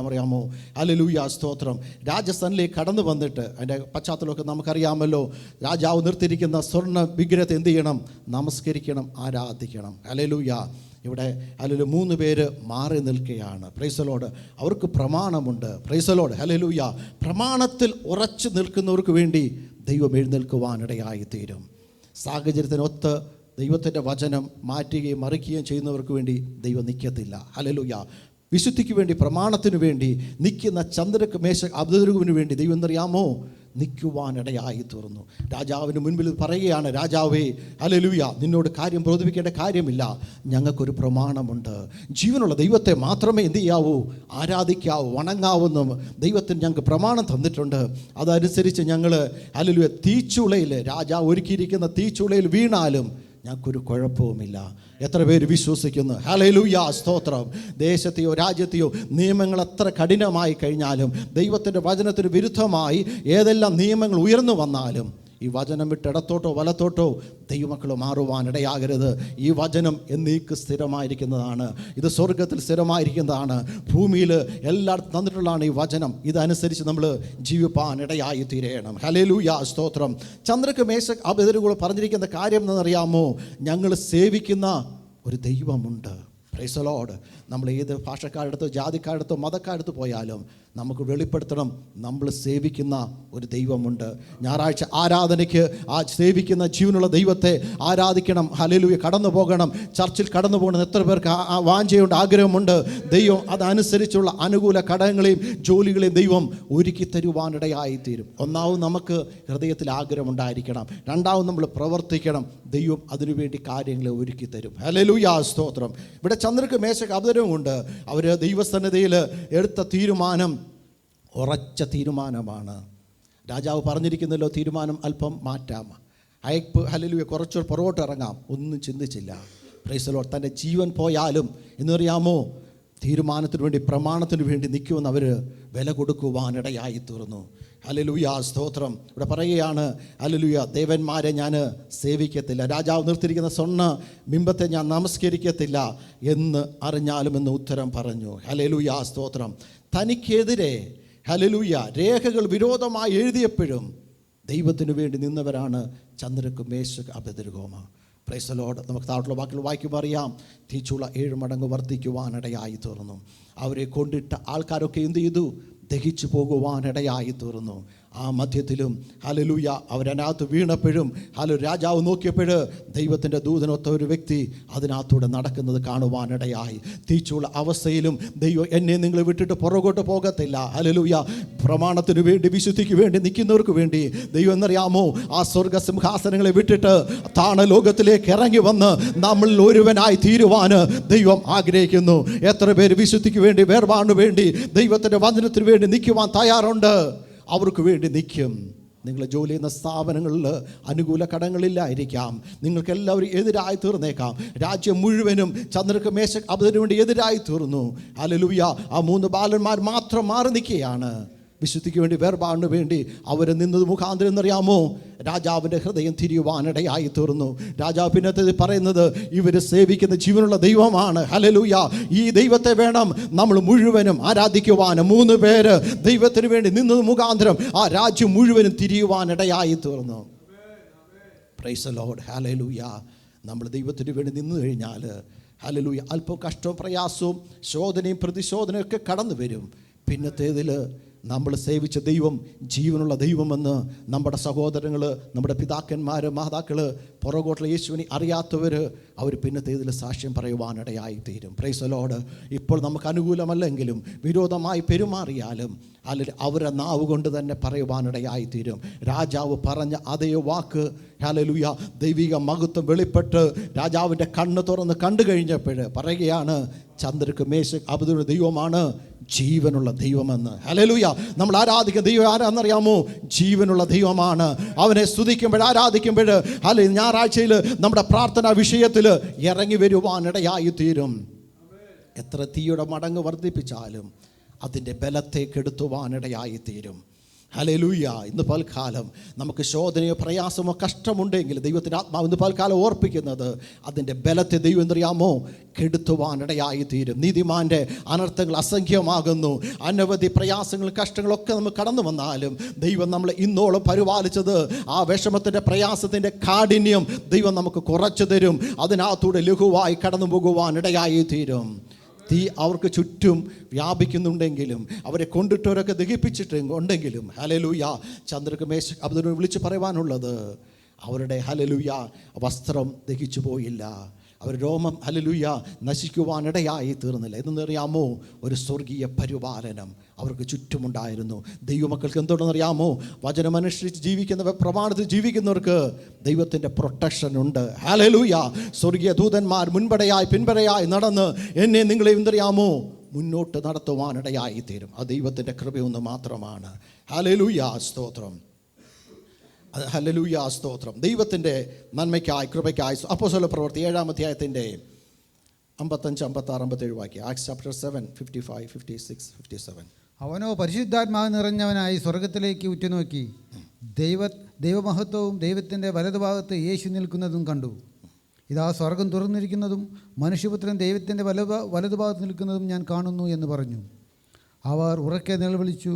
അറിയാമോ? ഹല്ലേലൂയ, സ്തോത്രം. രാജസ്ഥാനിലേക്ക് കടന്നു വന്നിട്ട് അതിൻ്റെ പശ്ചാത്തലമൊക്കെ നമുക്കറിയാമല്ലോ. രാജാവ് നിർത്തിയിരിക്കുന്ന സ്വർണ്ണ വിഗ്രഹത്തെ എന്ത് ചെയ്യണം? നമസ്കരിക്കണം, ആരാധിക്കണം. ഹല്ലേലൂയ. ഇവിടെ ഹല്ലേലൂയ 3 പേര് മാറി നിൽക്കുകയാണ്. Praise the Lord. അവർക്ക് പ്രമാണമുണ്ട്. Praise the Lord. ഹല്ലേലൂയ. പ്രമാണത്തിൽ ഉറച്ചു നിൽക്കുന്നവർക്ക് വേണ്ടി ദൈവം എഴുന്നേൽക്കുവാനിടയായി തീരും. സാഹചര്യത്തിനൊത്ത് ദൈവത്തിൻ്റെ വചനം മാറ്റുകയും മറിക്കുകയും ചെയ്യുന്നവർക്ക് വേണ്ടി ദൈവം നിൽക്കത്തില്ല. ഹല്ലേലൂയ. വിശുദ്ധിക്ക് വേണ്ടി, പ്രമാണത്തിന് വേണ്ടി നിൽക്കുന്ന ചന്ദ്രക്ക് മേശക് അബേദ്നെഗോവിന് വേണ്ടി ദൈവം എന്നറിയാമോ? നിൽക്കുവാനിടയായി തീർന്നു. രാജാവിന് മുൻപിൽ പറയുകയാണ്, രാജാവേ, ഹല്ലേലൂയ, നിന്നോട് കാര്യം ബോധിപ്പിക്കേണ്ട കാര്യമില്ല, ഞങ്ങൾക്കൊരു പ്രമാണമുണ്ട്. ജീവനുള്ള ദൈവത്തെ മാത്രമേ എന്ത് ചെയ്യാവൂ? ആരാധിക്കാവൂ, വണങ്ങാവുന്നു. ദൈവത്തിന് ഞങ്ങൾക്ക് പ്രമാണം തന്നിട്ടുണ്ട്. അതനുസരിച്ച് ഞങ്ങൾ ഹല്ലേലൂയ തീച്ചുളയിൽ, രാജാവ് ഒരുക്കിയിരിക്കുന്ന തീച്ചുളയിൽ വീണാലും ഞങ്ങൾക്കൊരു കുഴപ്പവുമില്ല. എത്ര പേര് വിശ്വസിക്കുന്നു? ഹല്ലേലൂയ, സ്തോത്രം. ദേശത്തെയോ രാജ്യത്തെയോ നിയമങ്ങൾ എത്ര കഠിനമായി കഴിഞ്ഞാലും, ദൈവത്തിൻ്റെ വചനത്തിന് വിരുദ്ധമായി ഏതെല്ലാം നിയമങ്ങൾ ഉയർന്നു വന്നാലും, ഈ വചനം വിട്ട് ഇടത്തോട്ടോ വലത്തോട്ടോ ദൈവമക്കൾ മാറുവാനിടയാകരുത്. ഈ വചനം എന്നേക്ക് സ്ഥിരമായിരിക്കുന്നതാണ്. ഇത് സ്വർഗത്തിൽ സ്ഥിരമായിരിക്കുന്നതാണ്. ഭൂമിയിൽ എല്ലായിടത്തും തന്നിട്ടുള്ളതാണ് ഈ വചനം. ഇതനുസരിച്ച് നമ്മൾ ജീവിപ്പാനിടയായി തീരണം. ഹല്ലേലൂയ, സ്തോത്രം. ചന്ദ്രക്ക് മേശക് അബേദ്നെഗോവ് പറഞ്ഞിരിക്കുന്ന കാര്യം എന്നറിയാമോ? ഞങ്ങൾ സേവിക്കുന്ന ഒരു ദൈവമുണ്ട്. Price the Lord. നമ്മൾ ഏത് ഭാഷക്കാരടുത്തോ ജാതിക്കാരടുത്തോ മതക്കാരടുത്ത് പോയാലും നമുക്ക് വെളിപ്പെടുത്തണം, നമ്മൾ സേവിക്കുന്ന ഒരു ദൈവമുണ്ട്. ഞായറാഴ്ച ആരാധനയ്ക്ക് ആ സേവിക്കുന്ന ജീവനുള്ള ദൈവത്തെ ആരാധിക്കണം. ഹല്ലേലൂയ. കടന്നു പോകണം, ചർച്ചിൽ കടന്നു പോകണം. എത്ര പേർക്ക് ആ വാഞ്ചയുണ്ട്, ആഗ്രഹമുണ്ട്? ദൈവം അതനുസരിച്ചുള്ള അനുകൂല ഘടകങ്ങളെയും ജോലികളെയും ദൈവം ഒരുക്കി തരുവാനിടയായി തീരും. ഒന്നാമത് നമുക്ക് ഹൃദയത്തിൽ ആഗ്രഹമുണ്ടായിരിക്കണം. രണ്ടാമത് നമ്മൾ പ്രവർത്തിക്കണം. ദൈവം അതിനുവേണ്ടി കാര്യങ്ങളെ ഒരുക്കി തരും. ഹല്ലേലൂയ, സ്തോത്രം. ഇവിടെ ചന്ദ്രക്ക് മേശക് അബേദ്നെഗോവുണ്ട്. അവർ ദൈവസന്നിധിയിൽ എടുത്ത തീരുമാനം ഉറച്ച തീരുമാനമാണ്. രാജാവ് പറഞ്ഞിരിക്കുന്നല്ലോ, തീരുമാനം അല്പം മാറ്റാം, അയപ്പ്, ഹല്ലേലൂയ, കുറച്ച് പുറകോട്ട് ഇറങ്ങാം. ഒന്നും ചിന്തിച്ചില്ല. Praise the Lord. തൻ്റെ ജീവൻ പോയാലും എന്നറിയാമോ? തീരുമാനത്തിനു വേണ്ടി, പ്രമാണത്തിനു വേണ്ടി നിൽക്കുമെന്ന് അവർ വില കൊടുക്കുവാനിടയായി തീർന്നു. ഹല്ലേലൂയ, സ്തോത്രം. ഇവിടെ പറയുകയാണ്, ഹല്ലേലൂയ, ദേവന്മാരെ ഞാൻ സേവിക്കത്തില്ല, രാജാവ് നിർത്തിയിരിക്കുന്ന സ്വർണ്ണ ബിംബത്തെ ഞാൻ നമസ്കരിക്കത്തില്ല എന്ന് അറിഞ്ഞാലും എന്ന് ഉത്തരം പറഞ്ഞു. ഹല്ലേലൂയ, സ്തോത്രം. തനിക്കെതിരെ ഹല്ലേലൂയ രേഖകൾ വിരോധമായി എഴുതിയപ്പോഴും ദൈവത്തിനു വേണ്ടി നിന്നവരാണ് ചന്ദ്രക്ക്, മേശക്, അബേദ്നെഗോമ. Praise the Lord. നമുക്ക് താഴോട്ടുള്ള വാക്കുകൾ വായിക്കുമ്പോൾ അറിയാം, തീച്ചുള 7 മടങ്ങ് വർദ്ധിക്കുവാനിടയായി തീർന്നു. അവരെ കൊണ്ടിട്ട ആൾക്കാരൊക്കെ എന്ത് ചെയ്തു? ദഹിച്ചു പോകുവാനിടയായി തീർന്നു. ആ മധ്യത്തിലും ഹല്ലേലൂയ അവരതിനകത്ത് വീണപ്പോഴും രാജാവ് നോക്കിയപ്പോൾ ദൈവത്തിൻ്റെ ദൂതനൊത്ത ഒരു വ്യക്തി അതിനകത്തൂടെ നടക്കുന്നത് കാണുവാനിടയായി. തീച്ചുള്ള അവസ്ഥയിലും ദൈവം എന്നെ നിങ്ങൾ വിട്ടിട്ട് പുറകോട്ട് പോകത്തില്ല. ഹല്ലേലൂയ, പ്രമാണത്തിന് വേണ്ടി, വിശുദ്ധിക്ക് വേണ്ടി നിൽക്കുന്നവർക്ക് വേണ്ടി ദൈവം എന്നറിയാമോ ആ സ്വർഗസിംഹാസനങ്ങളെ വിട്ടിട്ട് താണലോകത്തിലേക്ക് ഇറങ്ങി വന്ന് നമ്മളിൽ ഒരുവനായി തീരുവാൻ ദൈവം ആഗ്രഹിക്കുന്നു. എത്ര പേര് വിശുദ്ധിക്ക് വേണ്ടി, വേർപാടിന് വേണ്ടി, ദൈവത്തിൻ്റെ വചനത്തിന് വേണ്ടി നിൽക്കുവാൻ തയ്യാറുണ്ട്? അവർക്ക് വേണ്ടി നിൽക്കും. നിങ്ങൾ ജോലി ചെയ്യുന്ന സ്ഥാപനങ്ങളിൽ അനുകൂല കടങ്ങളില്ലായിരിക്കാം, നിങ്ങൾക്ക് എല്ലാവരും എതിരായി തീർന്നേക്കാം. രാജ്യം മുഴുവനും ചന്ദ്രക്ക്, മേശക്, അബേദ്നെഗോവിന് വേണ്ടി എതിരായി തീർന്നു. ഹല്ലേലൂയ, ആ 3 ബാലന്മാർ മാത്രം മാറി നിൽക്കുകയാണ്. വിശുദ്ധിക്ക് വേണ്ടി, വേർപാടിന് വേണ്ടി അവർ നിന്നത് മുഖാന്തരം എന്നറിയാമോ രാജാവിൻ്റെ ഹൃദയം തിരിയുവാനിടയായി തീർന്നു. രാജാവ് പിന്നത്തെ പറയുന്നത്, ഇവർ സേവിക്കുന്ന ജീവനുള്ള ദൈവമാണ്. ഹല്ലേലൂയ, ഈ ദൈവത്തെ വേണം നമ്മൾ മുഴുവനും ആരാധിക്കുവാൻ. 3 പേര് ദൈവത്തിന് വേണ്ടി നിന്നത് മുഖാന്തരം ആ രാജ്യം മുഴുവനും തിരിയുവാനിടയായി തീർന്നു. Praise the Lord. ഹല്ലേലൂയ. നമ്മൾ ദൈവത്തിന് വേണ്ടി നിന്ന് കഴിഞ്ഞാൽ ഹല്ലേലൂയ അല്പം കഷ്ടവും പ്രയാസവും ശോധനയും പ്രതിശോധനയും ഒക്കെ കടന്നു വരും. പിന്നത്തേതിൽ നമ്മൾ സേവിച്ച ദൈവം ജീവനുള്ള ദൈവമെന്ന് നമ്മുടെ സഹോദരങ്ങൾ, നമ്മുടെ പിതാക്കന്മാർ, മാതാക്കൾ, പുറകോട്ടുള്ള യേശുവിനെ അറിയാത്തവർ അവർ പിന്നത്തേതിൽ സാക്ഷ്യം പറയുവാനിടയായി തീരും. Price the Lord. ഇപ്പോൾ നമുക്ക് അനുകൂലമല്ലെങ്കിലും വിരോധമായി പെരുമാറിയാലും അല്ലെങ്കിൽ അവരുടെ നാവ് കൊണ്ട് തന്നെ പറയുവാനിടയായി തീരും. രാജാവ് പറഞ്ഞ അതേ വാക്ക് ഹല്ലേലൂയ ദൈവിക മഹത്വം വെളിപ്പെട്ട് രാജാവിൻ്റെ കണ്ണ് തുറന്ന് കണ്ടു കഴിഞ്ഞപ്പോൾ പറയുകയാണ്, ചന്ദ്രക്ക്, മേശക്, അബേദ്നെഗോ ദൈവമാണ് ജീവനുള്ള ദൈവമെന്ന്. ഹല്ലേലൂയ. നമ്മൾ ആരാധിക്കുന്ന ദൈവം ആരാന്നറിയാമോ? ജീവനുള്ള ദൈവമാണ്. അവനെ സ്തുതിക്കുമ്പോൾ, ആരാധിക്കുമ്പോൾ അല്ലെങ്കിൽ ഞായറാഴ്ചയിൽ നമ്മുടെ പ്രാർത്ഥനാ വിഷയത്തിൽ ഇറങ്ങി വരുവാനിടയായി തീരും. എത്ര തീയുടെ മടങ്ങ് വർദ്ധിപ്പിച്ചാലും അതിൻ്റെ ബലത്തെ കെടുത്തുവാനിടയായി തീരും. ഹല്ലേലൂയ. ഇന്ന് പൽക്കാലം നമുക്ക് ശോധനയോ പ്രയാസമോ കഷ്ടമുണ്ടെങ്കിൽ ദൈവത്തിൻ്റെ ആത്മാവ് ഇന്ന് പൽക്കാലം ഓർപ്പിക്കുന്നത് അതിൻ്റെ ബലത്തെ ദൈവം എന്തറിയാമോ കെടുത്തുവാനിടയായി തീരും. നീതിമാൻ്റെ അനർത്ഥങ്ങൾ അസംഖ്യമാകുന്നു. അനവധി പ്രയാസങ്ങളും കഷ്ടങ്ങളൊക്കെ നമുക്ക് കടന്നു വന്നാലും ദൈവം നമ്മളെ ഇന്നോളം പരിപാലിച്ചത് ആ വിഷമത്തിൻ്റെ, പ്രയാസത്തിൻ്റെ കാഠിന്യം ദൈവം നമുക്ക് കുറച്ചു തരും. അതിനകത്തൂടെ ലഘുവായി കടന്നു പോകുവാനിടയായി തീരും. തീ അവർക്ക് ചുറ്റും വ്യാപിക്കുന്നുണ്ടെങ്കിലും, അവരെ കൊണ്ടിട്ടവരൊക്കെ ദഹിപ്പിച്ചിട്ടുണ്ടെങ്കിലും ഹല്ലേലൂയ ചന്ദ്രക്ക്, മേശക്, അബേദ്നെഗോവിനെ വിളിച്ച് പറയുവാനുള്ളത് അവരുടെ ഹല്ലേലൂയ വസ്ത്രം ദഹിച്ചു പോയില്ല, അവർ രോമം ഹല്ലേലൂയ നശിക്കുവാനിടയായി തീർന്നില്ല. എന്തെന്നറിയാമോ? ഒരു സ്വർഗീയ പരിപാലനം അവർക്ക് ചുറ്റുമുണ്ടായിരുന്നു. ദൈവമക്കൾക്ക് എന്തുണ്ടെന്നറിയാമോ? വചനമനുസരിച്ച് ജീവിക്കുന്നവർ, പ്രമാണത്തിൽ ജീവിക്കുന്നവർക്ക് ദൈവത്തിൻ്റെ പ്രൊട്ടക്ഷൻ ഉണ്ട്. ഹല്ലേലൂയ. സ്വർഗീയ ദൂതന്മാർ മുൻപടയായി പിൻപടയായി നടന്ന് എന്നെ നിങ്ങളെ എന്തറിയാമോ മുന്നോട്ട് നടത്തുവാനിടയായി തീരും. അത് ദൈവത്തിൻ്റെ കൃപയൊന്ന് മാത്രമാണ്. ഹല്ലേലൂയ, സ്തോത്രം. ഹല്ലേലൂയ, സ്തോത്രം. ദൈവത്തിൻ്റെ നന്മയ്ക്കായി, കൃപയ്ക്കായി അപ്പോസ്തല പ്രവൃത്തി 7-ാം അധ്യായത്തിൻ്റെ 55, 56, 57 വാക്യം. Acts chapter 7, 55, 56, 57. അവനോ പരിശുദ്ധാത്മാവ് നിറഞ്ഞവനായി സ്വർഗത്തിലേക്ക് ഉറ്റുനോക്കി ദൈവമഹത്വവും ദൈവത്തിൻ്റെ വലതുഭാഗത്ത് യേശു നിൽക്കുന്നതും കണ്ടു. ഇതാ സ്വർഗം തുറന്നിരിക്കുന്നതും മനുഷ്യപുത്രൻ ദൈവത്തിൻ്റെ വലതുഭാഗത്ത് നിൽക്കുന്നതും ഞാൻ കാണുന്നു എന്ന് പറഞ്ഞു. അവർ ഉറക്കെ നിലവിളിച്ചു,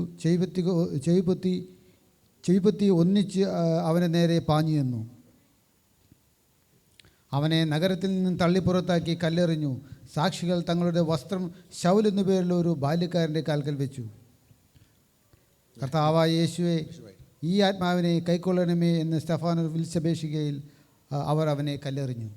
ചെവിപ്പൊത്തി ഒന്നിച്ച് അവനെ നേരെ പാഞ്ഞു നിന്നു. അവനെ നഗരത്തിൽ നിന്നും തള്ളിപ്പുറത്താക്കി കല്ലെറിഞ്ഞു. സാക്ഷികൾ തങ്ങളുടെ വസ്ത്രം ശൗൽ എന്നു പേരുള്ള ഒരു ബാല്യക്കാരൻ്റെ കാൽക്കൽ വെച്ചു. കർത്താവായ യേശുവേ, ഈ ആത്മാവിനെ കൈക്കൊള്ളണമേ എന്ന് സ്തെഫാനോസ് വിളിച്ചപേക്ഷിക്കയിൽ അവർ അവനെ കല്ലെറിഞ്ഞു.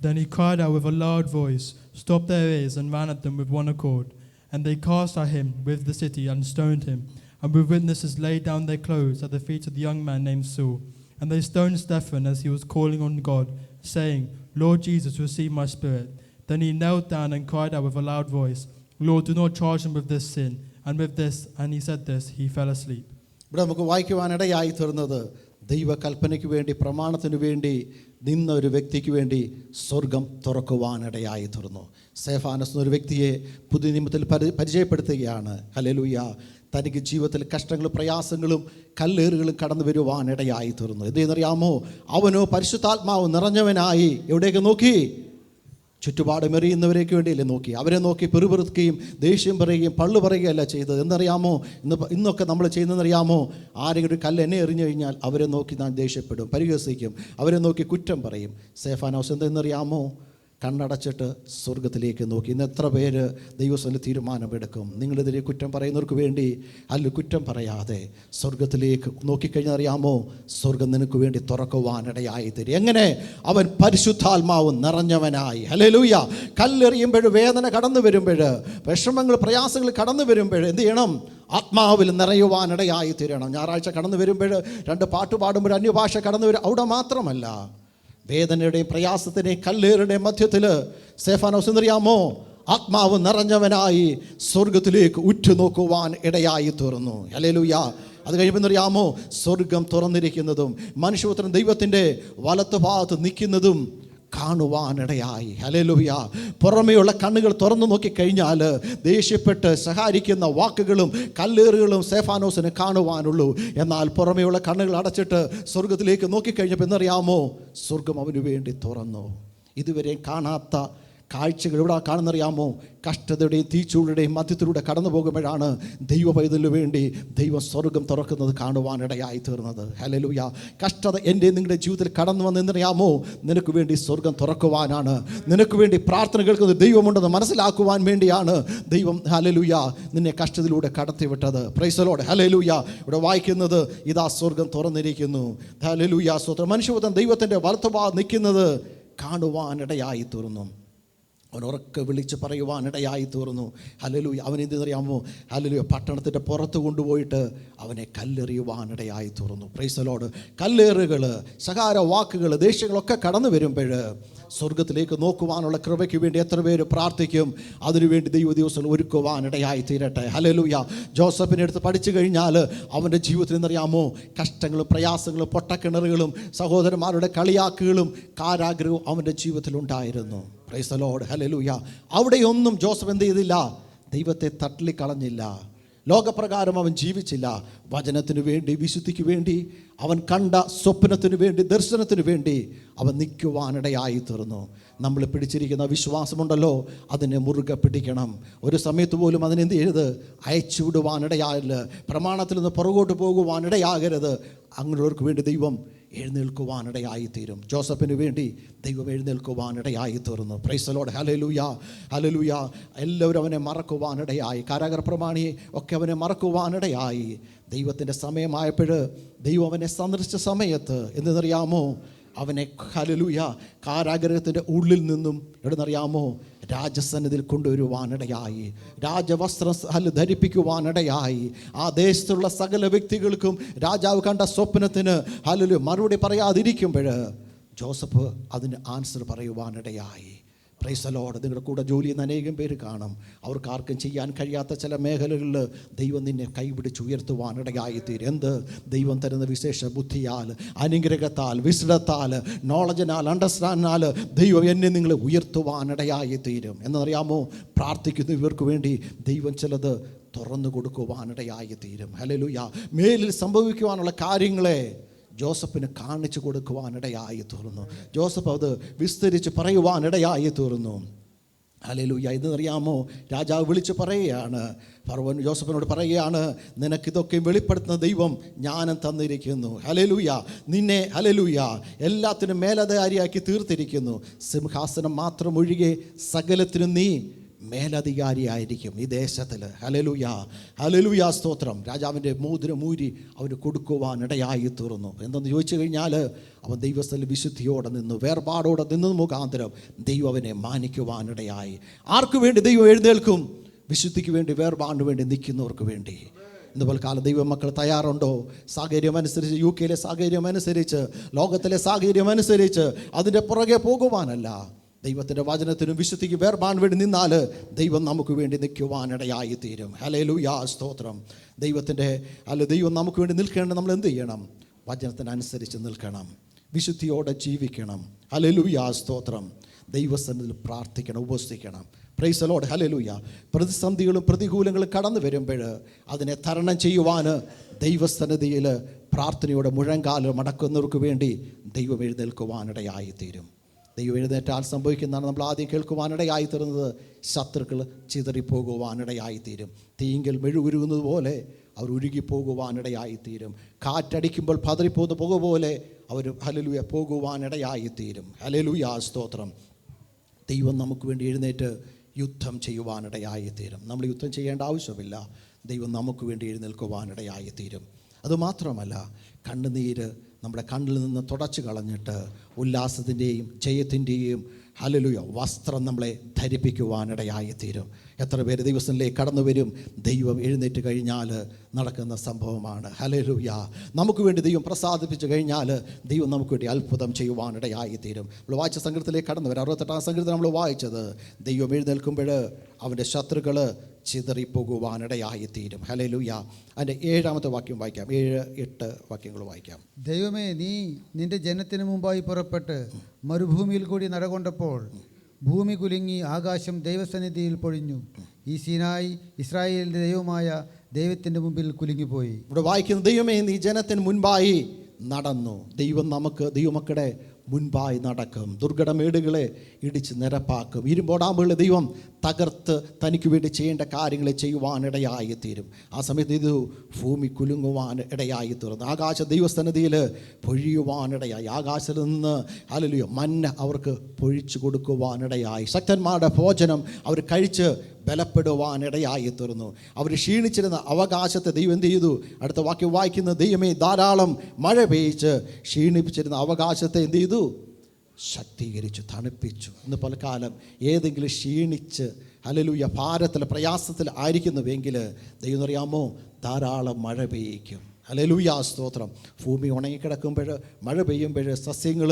Then he cried out with a loud voice, stopped their ears, and ran at them with one accord. And they cast at him with the city and stoned him. And with witnesses laid down their clothes at the feet of the young man named Saul. And they stoned Stephen as he was calling on God, saying, Lord Jesus, receive my spirit. Then he knelt down and cried out with a loud voice, Lord, do not charge him with this sin. And with this, and he said this, he fell asleep. ഇവിടെ നമുക്ക് വായിക്കുവാനിടയായി തീർന്നത് ദൈവകൽപ്പനയ്ക്ക് വേണ്ടി, പ്രമാണത്തിന് വേണ്ടി നിന്ന ഒരു വ്യക്തിക്ക് വേണ്ടി സ്വർഗം തുറക്കുവാനിടയായി തീർന്നു. സ്തെഫാനസ് എന്നൊരു വ്യക്തിയെ പുതിയ നിയമത്തിൽ പരിചയപ്പെടുത്തുകയാണ്. ഹല്ലേലൂയ. തനിക്ക് ജീവിതത്തിൽ കഷ്ടങ്ങളും പ്രയാസങ്ങളും കല്ലേറുകളും കടന്നു വരുവാനിടയായി തീർന്നു. എന്തെന്നറിയാമോ? അവനോ പരിശുദ്ധാത്മാവ് നിറഞ്ഞവനായി എവിടേക്ക് നോക്കി? ചുറ്റുപാടും എറിയുന്നവരേക്ക് വേണ്ടിയല്ലേ നോക്കി. അവരെ നോക്കി പെറുപെറുക്കുകയും ദേഷ്യം പറയുകയും പള്ളു പറയുകയല്ല ചെയ്തത്. എന്നറിയാമോ? ഇന്നൊക്കെ നമ്മൾ ചെയ്യുന്നതെന്നറിയാമോ? ആരെങ്കിലും ഒരു കല്ല് എന്നെ എറിഞ്ഞു കഴിഞ്ഞാൽ അവരെ നോക്കി ഞാൻ ദേഷ്യപ്പെടും, പരിഹസിക്കും, അവരെ നോക്കി കുറ്റം പറയും. സ്തെഫാനോസ് എന്തെന്നറിയാമോ? കണ്ണടച്ചിട്ട് സ്വർഗത്തിലേക്ക് നോക്കി. ഇന്ന് എത്ര പേര് ദൈവസ്ഥലിൽ തീരുമാനമെടുക്കും? നിങ്ങളെതിരെ കുറ്റം പറയുന്നവർക്ക് വേണ്ടി അല്ല, കുറ്റം പറയാതെ സ്വർഗത്തിലേക്ക് നോക്കിക്കഴിഞ്ഞാൽ അറിയാമോ? സ്വർഗം നിനക്ക് വേണ്ടി തുറക്കുവാനിടയായി തരും. എങ്ങനെ? അവൻ പരിശുദ്ധാത്മാവ് നിറഞ്ഞവനായി. ഹല്ലേലൂയ. കല്ലെറിയുമ്പോൾ, വേദന കടന്നു വരുമ്പോൾ, വിഷമങ്ങൾ പ്രയാസങ്ങൾ കടന്നു വരുമ്പോൾ എന്ത് ചെയ്യണം? ആത്മാവിൽ നിറയുവാനിടയായി തീരണം. ഞായറാഴ്ച കടന്നു വരുമ്പോൾ 2 പാട്ട് പാടുമ്പോൾ അന്യഭാഷ കടന്നു വരും. അവിടെ മാത്രമല്ല, വേദനയുടെയും പ്രയാസത്തിൻ്റെയും കല്ലേറുടെയും മധ്യത്തിൽ സ്തെഫാനോസ് എന്നറിയാമോ? ആത്മാവ് നിറഞ്ഞവനായി സ്വർഗത്തിലേക്ക് ഉറ്റുനോക്കുവാൻ ഇടയായി തീർന്നു. ഹല്ലേലൂയ. അത് കഴിയുമ്പോൾ അറിയാമോ? സ്വർഗം തുറന്നിരിക്കുന്നതും മനുഷ്യപുത്രൻ ദൈവത്തിൻ്റെ വലത്തുഭാഗത്ത് നിൽക്കുന്നതും കാണുവാനിടയായി. ഹല്ലേലൂയ. പുറമേയുള്ള കണ്ണുകൾ തുറന്നു നോക്കിക്കഴിഞ്ഞാൽ ദേഷ്യപ്പെട്ട് സഹാരിക്കുന്ന വാക്കുകളും കല്ലേറുകളും സ്തെഫാനോസിന് കാണുവാനുള്ളൂ. എന്നാൽ പുറമേയുള്ള കണ്ണുകൾ അടച്ചിട്ട് സ്വർഗത്തിലേക്ക് നോക്കിക്കഴിഞ്ഞപ്പോൾ എന്നറിയാമോ? സ്വർഗം അവന് വേണ്ടി തുറന്നു. ഇതുവരെ കാണാത്ത കാഴ്ചകൾ ഇവിടെ കാണുന്നറിയാമോ? കഷ്ടതയുടെയും തീച്ചൂടിയുടെയും മധ്യത്തിലൂടെ കടന്നു പോകുമ്പോഴാണ് ദൈവ പൈതലിനു വേണ്ടി ദൈവം സ്വർഗം തുറക്കുന്നത് കാണുവാനിടയായി തീർന്നത്. ഹല്ലേലൂയ. കഷ്ടത എൻ്റെ നിങ്ങളുടെ ജീവിതത്തിൽ കടന്നു വന്നെന്നറിയാമോ? നിനക്ക് വേണ്ടി സ്വർഗം തുറക്കുവാനാണ്. നിനക്ക് വേണ്ടി പ്രാർത്ഥന കേൾക്കുന്നത് ദൈവമുണ്ടെന്ന് മനസ്സിലാക്കുവാൻ വേണ്ടിയാണ് ദൈവം ഹല്ലേലൂയ നിന്നെ കഷ്ടത്തിലൂടെ കടത്തിവിട്ടത്. Praise the Lord. ഹല്ലേലൂയ. ഇവിടെ വായിക്കുന്നത് ഇതാ സ്വർഗം തുറന്നിരിക്കുന്നു. ഹല്ലേലൂയ. സ്തോത്രം. മനുഷ്യപുത്രൻ ദൈവത്തിൻ്റെ വലത്തുഭാഗത്ത് നിൽക്കുന്നത് കാണുവാനിടയായി തീർന്നു. അവൻ ഉറക്കെ വിളിച്ച് പറയുവാനിടയായി തീർന്നു. ഹല്ലേലൂയ. അവൻ എന്തെന്നറിയാമോ? ഹല്ലേലൂയ. പട്ടണത്തിൻ്റെ പുറത്ത് കൊണ്ടുപോയിട്ട് അവനെ കല്ലെറിയുവാനിടയായി തീർന്നു. Praise the Lord. കല്ലേറുകൾ, ശകാര വാക്കുകൾ, ദേഷ്യങ്ങളൊക്കെ കടന്നു വരുമ്പോൾ സ്വർഗത്തിലേക്ക് നോക്കുവാനുള്ള കൃപയ്ക്ക് വേണ്ടി എത്ര പേര് പ്രാർത്ഥിക്കും? അതിനുവേണ്ടി ദൈവ ദിവസം ഒരുക്കുവാനിടയായി തീരട്ടെ. ഹല്ലേലൂയ. ജോസഫിനെ അടുത്ത് പഠിച്ചു കഴിഞ്ഞാൽ അവൻ്റെ ജീവിതത്തിൽ എന്നറിയാമോ? കഷ്ടങ്ങളും പ്രയാസങ്ങളും പൊട്ടക്കിണറുകളും സഹോദരന്മാരുടെ കളിയാക്കുകളും കാരാഗ്രഹവും അവൻ്റെ ജീവിതത്തിലുണ്ടായിരുന്നു. Praise the Lord. ഹല്ലേലൂയ. അവിടെയൊന്നും ജോസഫ് എന്ത് ചെയ്തില്ല? ദൈവത്തെ തള്ളിക്കളഞ്ഞില്ല. ലോകപ്രകാരം അവൻ ജീവിച്ചില്ല. വചനത്തിനു വേണ്ടി, വിശുദ്ധിക്ക് വേണ്ടി, അവൻ കണ്ട സ്വപ്നത്തിനു വേണ്ടി, ദർശനത്തിനു വേണ്ടി അവൻ നിൽക്കുവാനിടയായി തീർന്നു. നമ്മൾ പിടിച്ചിരിക്കുന്ന വിശ്വാസമുണ്ടല്ലോ, അതിനെ മുറുകെ പിടിക്കണം. ഒരു സമയത്ത് പോലും അതിനെന്ത് ചെയ്യരുത്? അയച്ചു വിടുവാനിടയാകരുത്. പ്രമാണത്തിൽ നിന്ന് പുറകോട്ട് പോകുവാനിടയാകരുത്. അങ്ങനെയുള്ളവർക്ക് വേണ്ടി ദൈവം എഴുന്നേൽക്കുവാനിടയായി തീരും. ജോസഫിന് വേണ്ടി ദൈവം എഴുന്നേൽക്കുവാനിടയായി തീർന്നു. Praise the Lord. Hallelujah. Hallelujah. എല്ലാവരും അവനെ മറക്കുവാനിടയായി. കാരാഗൃഹ പ്രമാണിയെ ഒക്കെ അവനെ മറക്കുവാനിടയായി. ദൈവത്തിൻ്റെ സമയമായപ്പോൾ ദൈവം അവനെ സന്ദർശിച്ച സമയത്ത് എന്തെന്നറിയാമോ? അവനെ ഹല്ലേലൂയ കാരാഗൃഹത്തിൻ്റെ ഉള്ളിൽ നിന്നും എവിടെന്നറിയാമോ? രാജസന്നിധിയിൽ കൊണ്ടുവരുവാനിടയായി. രാജവസ്ത്രം ധരിപ്പിക്കുവാനിടയായി. ആ ദേശത്തുള്ള സകല വ്യക്തികൾക്കും രാജാവ് കണ്ട സ്വപ്നത്തിന് ഹല്ലേലൂയ മറുപടി പറയാതിരിക്കുമ്പോൾ ജോസഫ് അതിന് ആൻസർ പറയുവാനിടയായി. Praise the Lord. നിങ്ങളുടെ കൂടെ ജോലി ചെയ്യുന്ന അനേകം പേര് കാണും. അവർക്ക് ആർക്കും ചെയ്യാൻ കഴിയാത്ത ചില മേഖലകളിൽ ദൈവം നിന്നെ കൈപിടിച്ച് ഉയർത്തുവാനിടയായി തീരും. എന്ത്? ദൈവം തരുന്ന വിശേഷ ബുദ്ധിയാൽ, അനുഗ്രഹത്താൽ, വിശദത്താൽ, നോളജിനാൽ, അണ്ടർസ്റ്റാൻഡിനാൽ ദൈവം എന്നെ നിങ്ങളെ ഉയർത്തുവാനിടയായി തീരും. എന്നറിയാമോ? പ്രാർത്ഥിക്കുന്ന ഇവർക്ക് വേണ്ടി ദൈവം ചിലത് തുറന്നു കൊടുക്കുവാനിടയായി തീരും. ഹല്ലേലൂയ. മേലിൽ സംഭവിക്കുവാനുള്ള കാര്യങ്ങളെ ജോസഫിന് കാണിച്ചു കൊടുക്കുവാനിടയായി തീർന്നു. ജോസഫ് അത് വിസ്തരിച്ച് പറയുവാനിടയായി തീർന്നു. ഹല്ലേലൂയ. ഇതെന്നറിയാമോ? രാജാവ് വിളിച്ച് പറയുകയാണ്. ഫറവോൻ ജോസഫിനോട് പറയുകയാണ്, നിനക്കിതൊക്കെ വെളിപ്പെടുത്തുന്ന ദൈവം ജ്ഞാനം തന്നിരിക്കുന്നു. ഹല്ലേലൂയ. നിന്നെ ഹല്ലേലൂയ എല്ലാത്തിനും മേലധികാരിയാക്കി തീർത്തിരിക്കുന്നു. സിംഹാസനം മാത്രം ഒഴികെ സകലത്തിനും നീ മേലധികാരിയായിരിക്കും ഈ ദേശത്തിൽ. ഹല്ലേലൂയ. ഹല്ലേലൂയ. സ്തോത്രം. രാജാവിൻ്റെ മോതിരമൂരി അവന് കൊടുക്കുവാനിടയായി തീർന്നു. എന്തെന്ന് ചോദിച്ചു കഴിഞ്ഞാൽ അവൻ ദൈവസ്ഥലിൽ വിശുദ്ധിയോടെ നിന്നു, വേർപാടോടെ നിന്നത് മുഖാന്തരം ദൈവം അവനെ മാനിക്കുവാനിടയായി. ആർക്കു വേണ്ടി ദൈവം എഴുന്നേൽക്കും? വിശുദ്ധിക്ക് വേണ്ടി, വേർപാടിന് വേണ്ടി നിൽക്കുന്നവർക്ക് വേണ്ടി. ഇന്നുപോലെ കാലം ദൈവമക്കൾ തയ്യാറുണ്ടോ? സാഹചര്യം അനുസരിച്ച്, UK സാഹചര്യം അനുസരിച്ച്, ലോകത്തിലെ സാഹചര്യം അനുസരിച്ച് അതിൻ്റെ പുറകെ പോകുവാനല്ല, ദൈവത്തിൻ്റെ വചനത്തിനും വിശുദ്ധിക്ക് വേർപാൻ വേണ്ടി നിന്നാൽ ദൈവം നമുക്ക് വേണ്ടി നിൽക്കുവാനിടയായി തീരും. ഹല്ലേലൂയ. സ്തോത്രം. ദൈവം നമുക്ക് വേണ്ടി നിൽക്കേണ്ട നമ്മൾ എന്ത് ചെയ്യണം? വചനത്തിനനുസരിച്ച് നിൽക്കണം, വിശുദ്ധിയോടെ ജീവിക്കണം. ഹല്ലേലൂയ, സ്തോത്രം. ദൈവസന്നിധിയിൽ പ്രാർത്ഥിക്കണം, ഉപവസിക്കണം. പ്രൈസ് ദി ലോർഡ്, ഹല്ലേലൂയ. പ്രതിസന്ധികളും പ്രതികൂലങ്ങളും കടന്നു വരുമ്പോൾ അതിനെ തരണം ചെയ്യുവാൻ ദൈവസന്നിധിയിൽ പ്രാർത്ഥനയോടെ മുഴങ്കാലം മടക്കുന്നവർക്ക് വേണ്ടി ദൈവം എഴുന്നേൽക്കുവാനിടയായിത്തീരും. ദൈവം എഴുന്നേറ്റാൽ സംഭവിക്കുന്നതാണ് നമ്മൾ ആദ്യം കേൾക്കുവാനിടയായിത്തീരുന്നത്. ശത്രുക്കൾ ചിതറിപ്പോകുവാനിടയായിത്തീരും. തീങ്കിൽ മെഴുകുരുകുന്നത് പോലെ അവർ ഉരുകിപ്പോകുവാനിടയായിത്തീരും. കാറ്റടിക്കുമ്പോൾ പതറിപ്പോകുന്ന പുക പോലെ അവർ ഹല്ലേലൂയ പോകുവാനിടയായിത്തീരും. ഹല്ലേലൂയ, സ്തോത്രം. ദൈവം നമുക്ക് വേണ്ടി എഴുന്നേറ്റ് യുദ്ധം ചെയ്യുവാനിടയായിത്തീരും. നമ്മൾ യുദ്ധം ചെയ്യേണ്ട ആവശ്യമില്ല. ദൈവം നമുക്ക് വേണ്ടി എഴുന്നേൽക്കുവാനിടയായിത്തീരും. അതുമാത്രമല്ല, കണ്ണുനീര് നമ്മുടെ കണ്ണിൽ നിന്ന് തുടച്ചു കളഞ്ഞിട്ട് ഉല്ലാസത്തിൻ്റെയും ജയത്തിൻ്റെയും ഹല്ലേലൂയ വസ്ത്രം നമ്മളെ ധരിപ്പിക്കുവാനിടയായിത്തീരും. എത്ര പേര് ദൈവത്തിലേക്ക് കടന്നു വരും? ദൈവം എഴുന്നേറ്റ് കഴിഞ്ഞാൽ നടക്കുന്ന സംഭവമാണ്. ഹല്ലേലൂയ. നമുക്ക് വേണ്ടി ദൈവം പ്രസാദിപ്പിച്ചു കഴിഞ്ഞാൽ ദൈവം നമുക്ക് വേണ്ടി അത്ഭുതം ചെയ്യുവാനിടയായിത്തീരും. നമ്മൾ വായിച്ച സംഘത്തിലേക്ക് കടന്നു വരാം. 68-ാം സംഘത്തിൽ നമ്മൾ വായിച്ചത്, ദൈവം എഴുന്നേൽക്കുമ്പോൾ അവൻ്റെ ശത്രുക്കൾ ചിതറിപ്പോകുവാനിടയായിത്തീരും. ഹല്ലേലൂയ. അതിൻ്റെ 7-ാമത്തെ വാക്യം വായിക്കാം. 7-8 വാക്യങ്ങൾ വായിക്കാം. ദൈവമേ, നീ നിന്റെ ജനത്തിന് മുമ്പായി പുറപ്പെട്ട് മരുഭൂമിയിൽ കൂടി നടകൊണ്ടപ്പോൾ ഭൂമി കുലുങ്ങി, ആകാശം ദൈവസന്നിധിയിൽ പൊഴിഞ്ഞു. ഈ സീനായി ഇസ്രായേലിൻ്റെ ദൈവമായ ദൈവത്തിൻ്റെ മുമ്പിൽ കുലുങ്ങിപ്പോയി. ഇവിടെ വായിക്കുന്നത്, ദൈവമേ നീ ജനത്തിന് മുൻപായി നടന്നു. ദൈവം നമുക്ക് ദൈവമക്കളുടെ മുൻപായി നടക്കും. ദുർഘടമേടുകളെ ഇടിച്ച് നിരപ്പാക്കും. ഇരുമ്പോടാമ്പുകളെ ദൈവം തകർത്ത് തനിക്ക് വേണ്ടി ചെയ്യേണ്ട കാര്യങ്ങളെ ചെയ്യുവാനിടയായിത്തീരും. ആ സമയത്ത് ഇത് ഭൂമി കുലുങ്ങുവാൻ ഇടയായിത്തീർന്നു. ആകാശ ദൈവസന്നിധിയിൽ പൊഴിയുവാനിടയായി. ആകാശത്തിൽ നിന്ന് ഹല്ലേലൂയ മന്ന അവർക്ക് പൊഴിച്ചു കൊടുക്കുവാനിടയായി. ശക്തന്മാരുടെ ഭോജനം അവർ കഴിച്ച് ബലപ്പെടുവാനിടയായിത്തീർന്നു. അവർ ക്ഷീണിച്ചിരുന്ന അവകാശത്തെ ദൈവം എന്ത് ചെയ്തു? അടുത്ത വാക്യം വായിക്കുന്ന, ദൈവമേ ധാരാളം മഴ പെയ്ച്ച് ക്ഷീണിപ്പിച്ചിരുന്ന അവകാശത്തെ എന്ത് ചെയ്തു? ശക്തീകരിച്ചു, തണുപ്പിച്ചു. ഇന്ന് പല കാലം ഏതെങ്കിലും ക്ഷീണിച്ച് ഹല്ലേലൂയ ഭാരത്തിൽ പ്രയാസത്തിൽ ആയിരിക്കുന്നുവെങ്കിൽ ദൈവം അറിയാമോ, ധാരാളം മഴ പെയ്യിക്കും. ഹല്ലേലൂയ, സ്തോത്രം. ഭൂമി ഉണങ്ങിക്കിടക്കുമ്പോൾ മഴ പെയ്യുമ്പോൾ സസ്യങ്ങൾ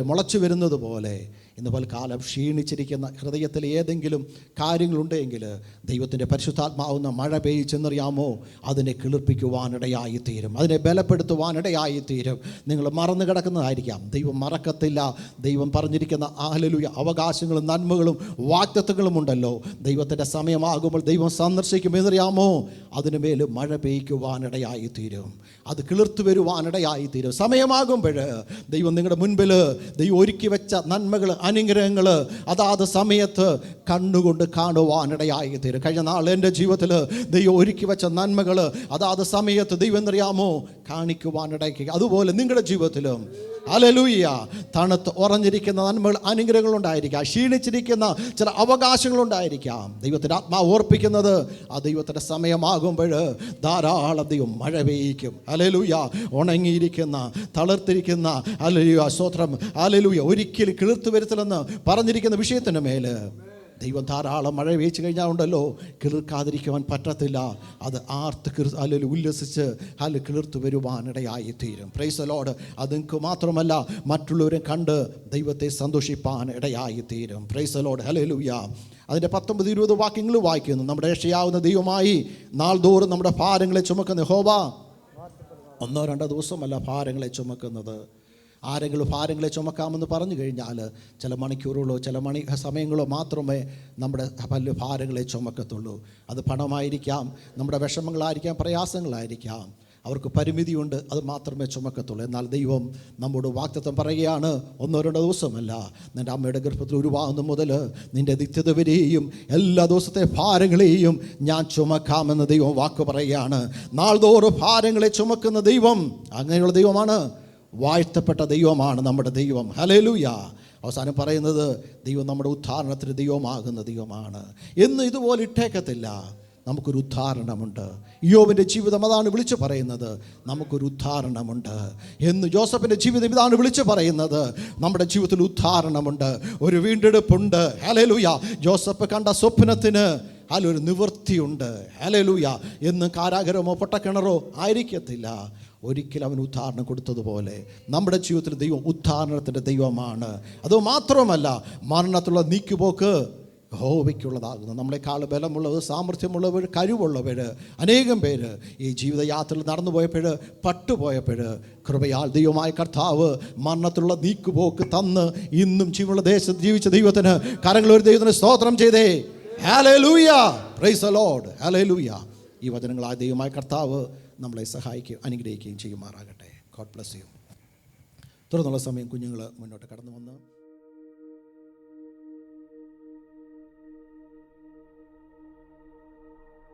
മുളച്ചു വരുന്നത് പോലെ ഇന്ന് പലകാലം ക്ഷീണിച്ചിരിക്കുന്ന ഹൃദയത്തിൽ ഏതെങ്കിലും കാര്യങ്ങളുണ്ടെങ്കിൽ ദൈവത്തിൻ്റെ പരിശുദ്ധാത്മാവുന്ന മഴ പെയ്ച്ചെന്നറിയാമോ, അതിനെ കിളിർപ്പിക്കുവാനിടയായിത്തീരും, അതിനെ ബലപ്പെടുത്തുവാനിടയായിത്തീരും. നിങ്ങൾ മറന്നു കിടക്കുന്നതായിരിക്കാം. ദൈവം മറക്കത്തില്ല. ദൈവം പറഞ്ഞിരിക്കുന്ന ഹല്ലേലൂയ അവകാശങ്ങളും നന്മകളും വാഗ്ദത്തങ്ങളും ഉണ്ടല്ലോ. ദൈവത്തിൻ്റെ സമയമാകുമ്പോൾ ദൈവം സന്ദർശിക്കുമെന്നറിയാമോ, അതിനുമേൽ മഴ പെയ്ക്കുവാനിടയായിത്തീരും, അത് കിളിർത്തു വരുവാനിടയായിത്തീരും. സമയമാകുമ്പോൾ ദൈവം നിങ്ങളുടെ മുൻപിൽ ദൈവം ഒരുക്കി വെച്ച നന്മകൾ അനുഗ്രഹങ്ങൾ അതാത് സമയത്ത് കണ്ണുകൊണ്ട് കാണുവാനിടയായിത്തീരും. കഴിഞ്ഞ നാൾ എൻ്റെ ജീവിതത്തിൽ ദൈവം ഒരുക്കി വെച്ച നന്മകൾ അതാത് സമയത്ത് ദൈവം എന്നറിയാമോ കാണിക്കുവാനിടയ്ക്കുക. അതുപോലെ നിങ്ങളുടെ ജീവിതത്തിലും ഹല്ലേലൂയ തണുത്ത് ഉറഞ്ഞിരിക്കുന്ന നന്മകൾ അനുഗ്രഹങ്ങളുണ്ടായിരിക്കാം. ക്ഷീണിച്ചിരിക്കുന്ന ചില അവകാശങ്ങളുണ്ടായിരിക്കാം. ദൈവത്തിൻ്റെ ആത്മാവ് ഓർപ്പിക്കുന്നത് ആ ദൈവത്തിൻ്റെ സമയമാകുമ്പോൾ ധാരാളം ദൈവം മഴ പെയ്യിക്കും. ഹല്ലേലൂയ. ഉണങ്ങിയിരിക്കുന്ന തളർത്തിരിക്കുന്ന ഹല്ലേലൂയ സ്തോത്രം ഹല്ലേലൂയ ഒരിക്കലും കിളിർത്തു വരുത്തില്ലെന്ന് പറഞ്ഞിരിക്കുന്ന വിഷയത്തിന് മേൽ ദൈവം ധാരാളം മഴ പെയ്ച്ചു കഴിഞ്ഞാൽ ഉണ്ടല്ലോ, കിളിർക്കാതിരിക്കുവാൻ പറ്റത്തില്ല. അത് ആർത്ത് അല്ലെങ്കിൽ ഉല്ലസിച്ച് കിളിർത്തു വരുവാനിടയായിത്തീരും. Praise the Lord. അത് നിങ്ങൾക്ക് മാത്രമല്ല മറ്റുള്ളവരെ കണ്ട് ദൈവത്തെ സന്തോഷിപ്പാൻ ഇടയായിത്തീരും. Praise the Lord. ഹല്ലേലൂയ. അതിൻ്റെ 19-20 വാക്യങ്ങൾ വായിക്കുന്നു. നമ്മുടെ രക്ഷയാവുന്ന ദൈവമായി നാൾതോറും നമ്മുടെ ഭാരങ്ങളെ ചുമക്കുന്ന യഹോവ 1-2 ദിവസമല്ല ഭാരങ്ങളെ ചുമക്കുന്നത്. ആരെങ്കിലും ഭാരങ്ങളെ ചുമക്കാമെന്ന് പറഞ്ഞു കഴിഞ്ഞാൽ ചില മണിക്കൂറുകളോ ചില സമയങ്ങളോ മാത്രമേ നമ്മുടെ പല ഭാരങ്ങളെ ചുമക്കത്തുള്ളൂ. അത് പണമായിരിക്കാം, നമ്മുടെ വിഷമങ്ങളായിരിക്കാം, പ്രയാസങ്ങളായിരിക്കാം. അവർക്ക് പരിമിതിയുണ്ട്, അത് മാത്രമേ ചുമക്കത്തുള്ളൂ. എന്നാൽ ദൈവം നമ്മോട് വാഗ്ദത്തം പറയുകയാണ്, 1-2 ദിവസമല്ല, നിൻ്റെ അമ്മയുടെ ഗർഭത്തിൽ ഉരുവാകുന്ന മുതൽ നിൻ്റെ നിത്യത വരെയും എല്ലാ ദിവസത്തെ ഭാരങ്ങളെയും ഞാൻ ചുമക്കാമെന്ന് ദൈവം വാക്ക് പറയുകയാണ്. നാൾതോറും ഭാരങ്ങളെ ചുമക്കുന്ന ദൈവം അങ്ങനെയുള്ള ദൈവമാണ്. വാഴ്ത്തപ്പെട്ട ദൈവമാണ് നമ്മുടെ ദൈവം. ഹല്ലേലൂയ. അവസാനം പറയുന്നത് ദൈവം നമ്മുടെ ഉദ്ധാരണത്തിന് ദൈവമാകുന്ന ദൈവമാണ് എന്ന് ഇതുപോലെ ഇട്ടേക്കത്തില്ല. നമുക്കൊരു ഉദ്ധാരണമുണ്ട്. യോബിൻ്റെ ജീവിതം അതാണ് വിളിച്ചു പറയുന്നത്, നമുക്കൊരു ഉദ്ധാരണമുണ്ട് എന്ന്. ജോസഫിൻ്റെ ജീവിതം ഇതാണ് വിളിച്ചു പറയുന്നത്, നമ്മുടെ ജീവിതത്തിൽ ഉദ്ധാരണമുണ്ട്, ഒരു വീണ്ടെടുപ്പുണ്ട്. ഹല്ലേലൂയ. ജോസഫ് കണ്ട സ്വപ്നത്തിന് ഒരു നിവൃത്തിയുണ്ട്. ഹല്ലേലൂയ. എന്ന് കാരാഗ്രഹമോ പൊട്ടക്കിണറോ ആയിരിക്കത്തില്ല. ഒരിക്കലും അവൻ ഉദ്ധാരണം കൊടുത്തതുപോലെ നമ്മുടെ ജീവിതത്തിൽ ദൈവം ഉദ്ധാരണത്തിൻ്റെ ദൈവമാണ്. അതുമാത്രമല്ല, മരണത്തിലുള്ള നീക്കുപോക്ക് യഹോവയ്ക്കുള്ളതാകുന്നു. നമ്മളെക്കാൾ ബലമുള്ളവർ, സാമർഥ്യമുള്ളവർ, കഴിവുള്ളവർ അനേകം പേര് ഈ ജീവിതയാത്രയിൽ നടന്നു പോയപ്പോൾ, പട്ടുപോയപ്പോൾ കൃപയാൽ ദൈവമായ കർത്താവ് മരണത്തിലുള്ള നീക്കുപോക്ക് തന്ന് ഇന്നും ജീവനുള്ള ദേശത്ത് ജീവിച്ച ദൈവത്തിന് കരങ്ങളൊരു ദൈവത്തിന് സ്തോത്രം ചെയ്തേ. Hallelujah, price the Lord, hallelujah. ഈ വചനങ്ങളായ ദൈവമായ കർത്താവ് നമ്മളെ സഹായിക്കുകയും അനുഗ്രഹിക്കുകയും ചെയ്യുമാറാകട്ടെ. God bless you. തുടർന്നുള്ള സമയം കുഞ്ഞുങ്ങൾ മുന്നോട്ട് കടന്നു വന്ന്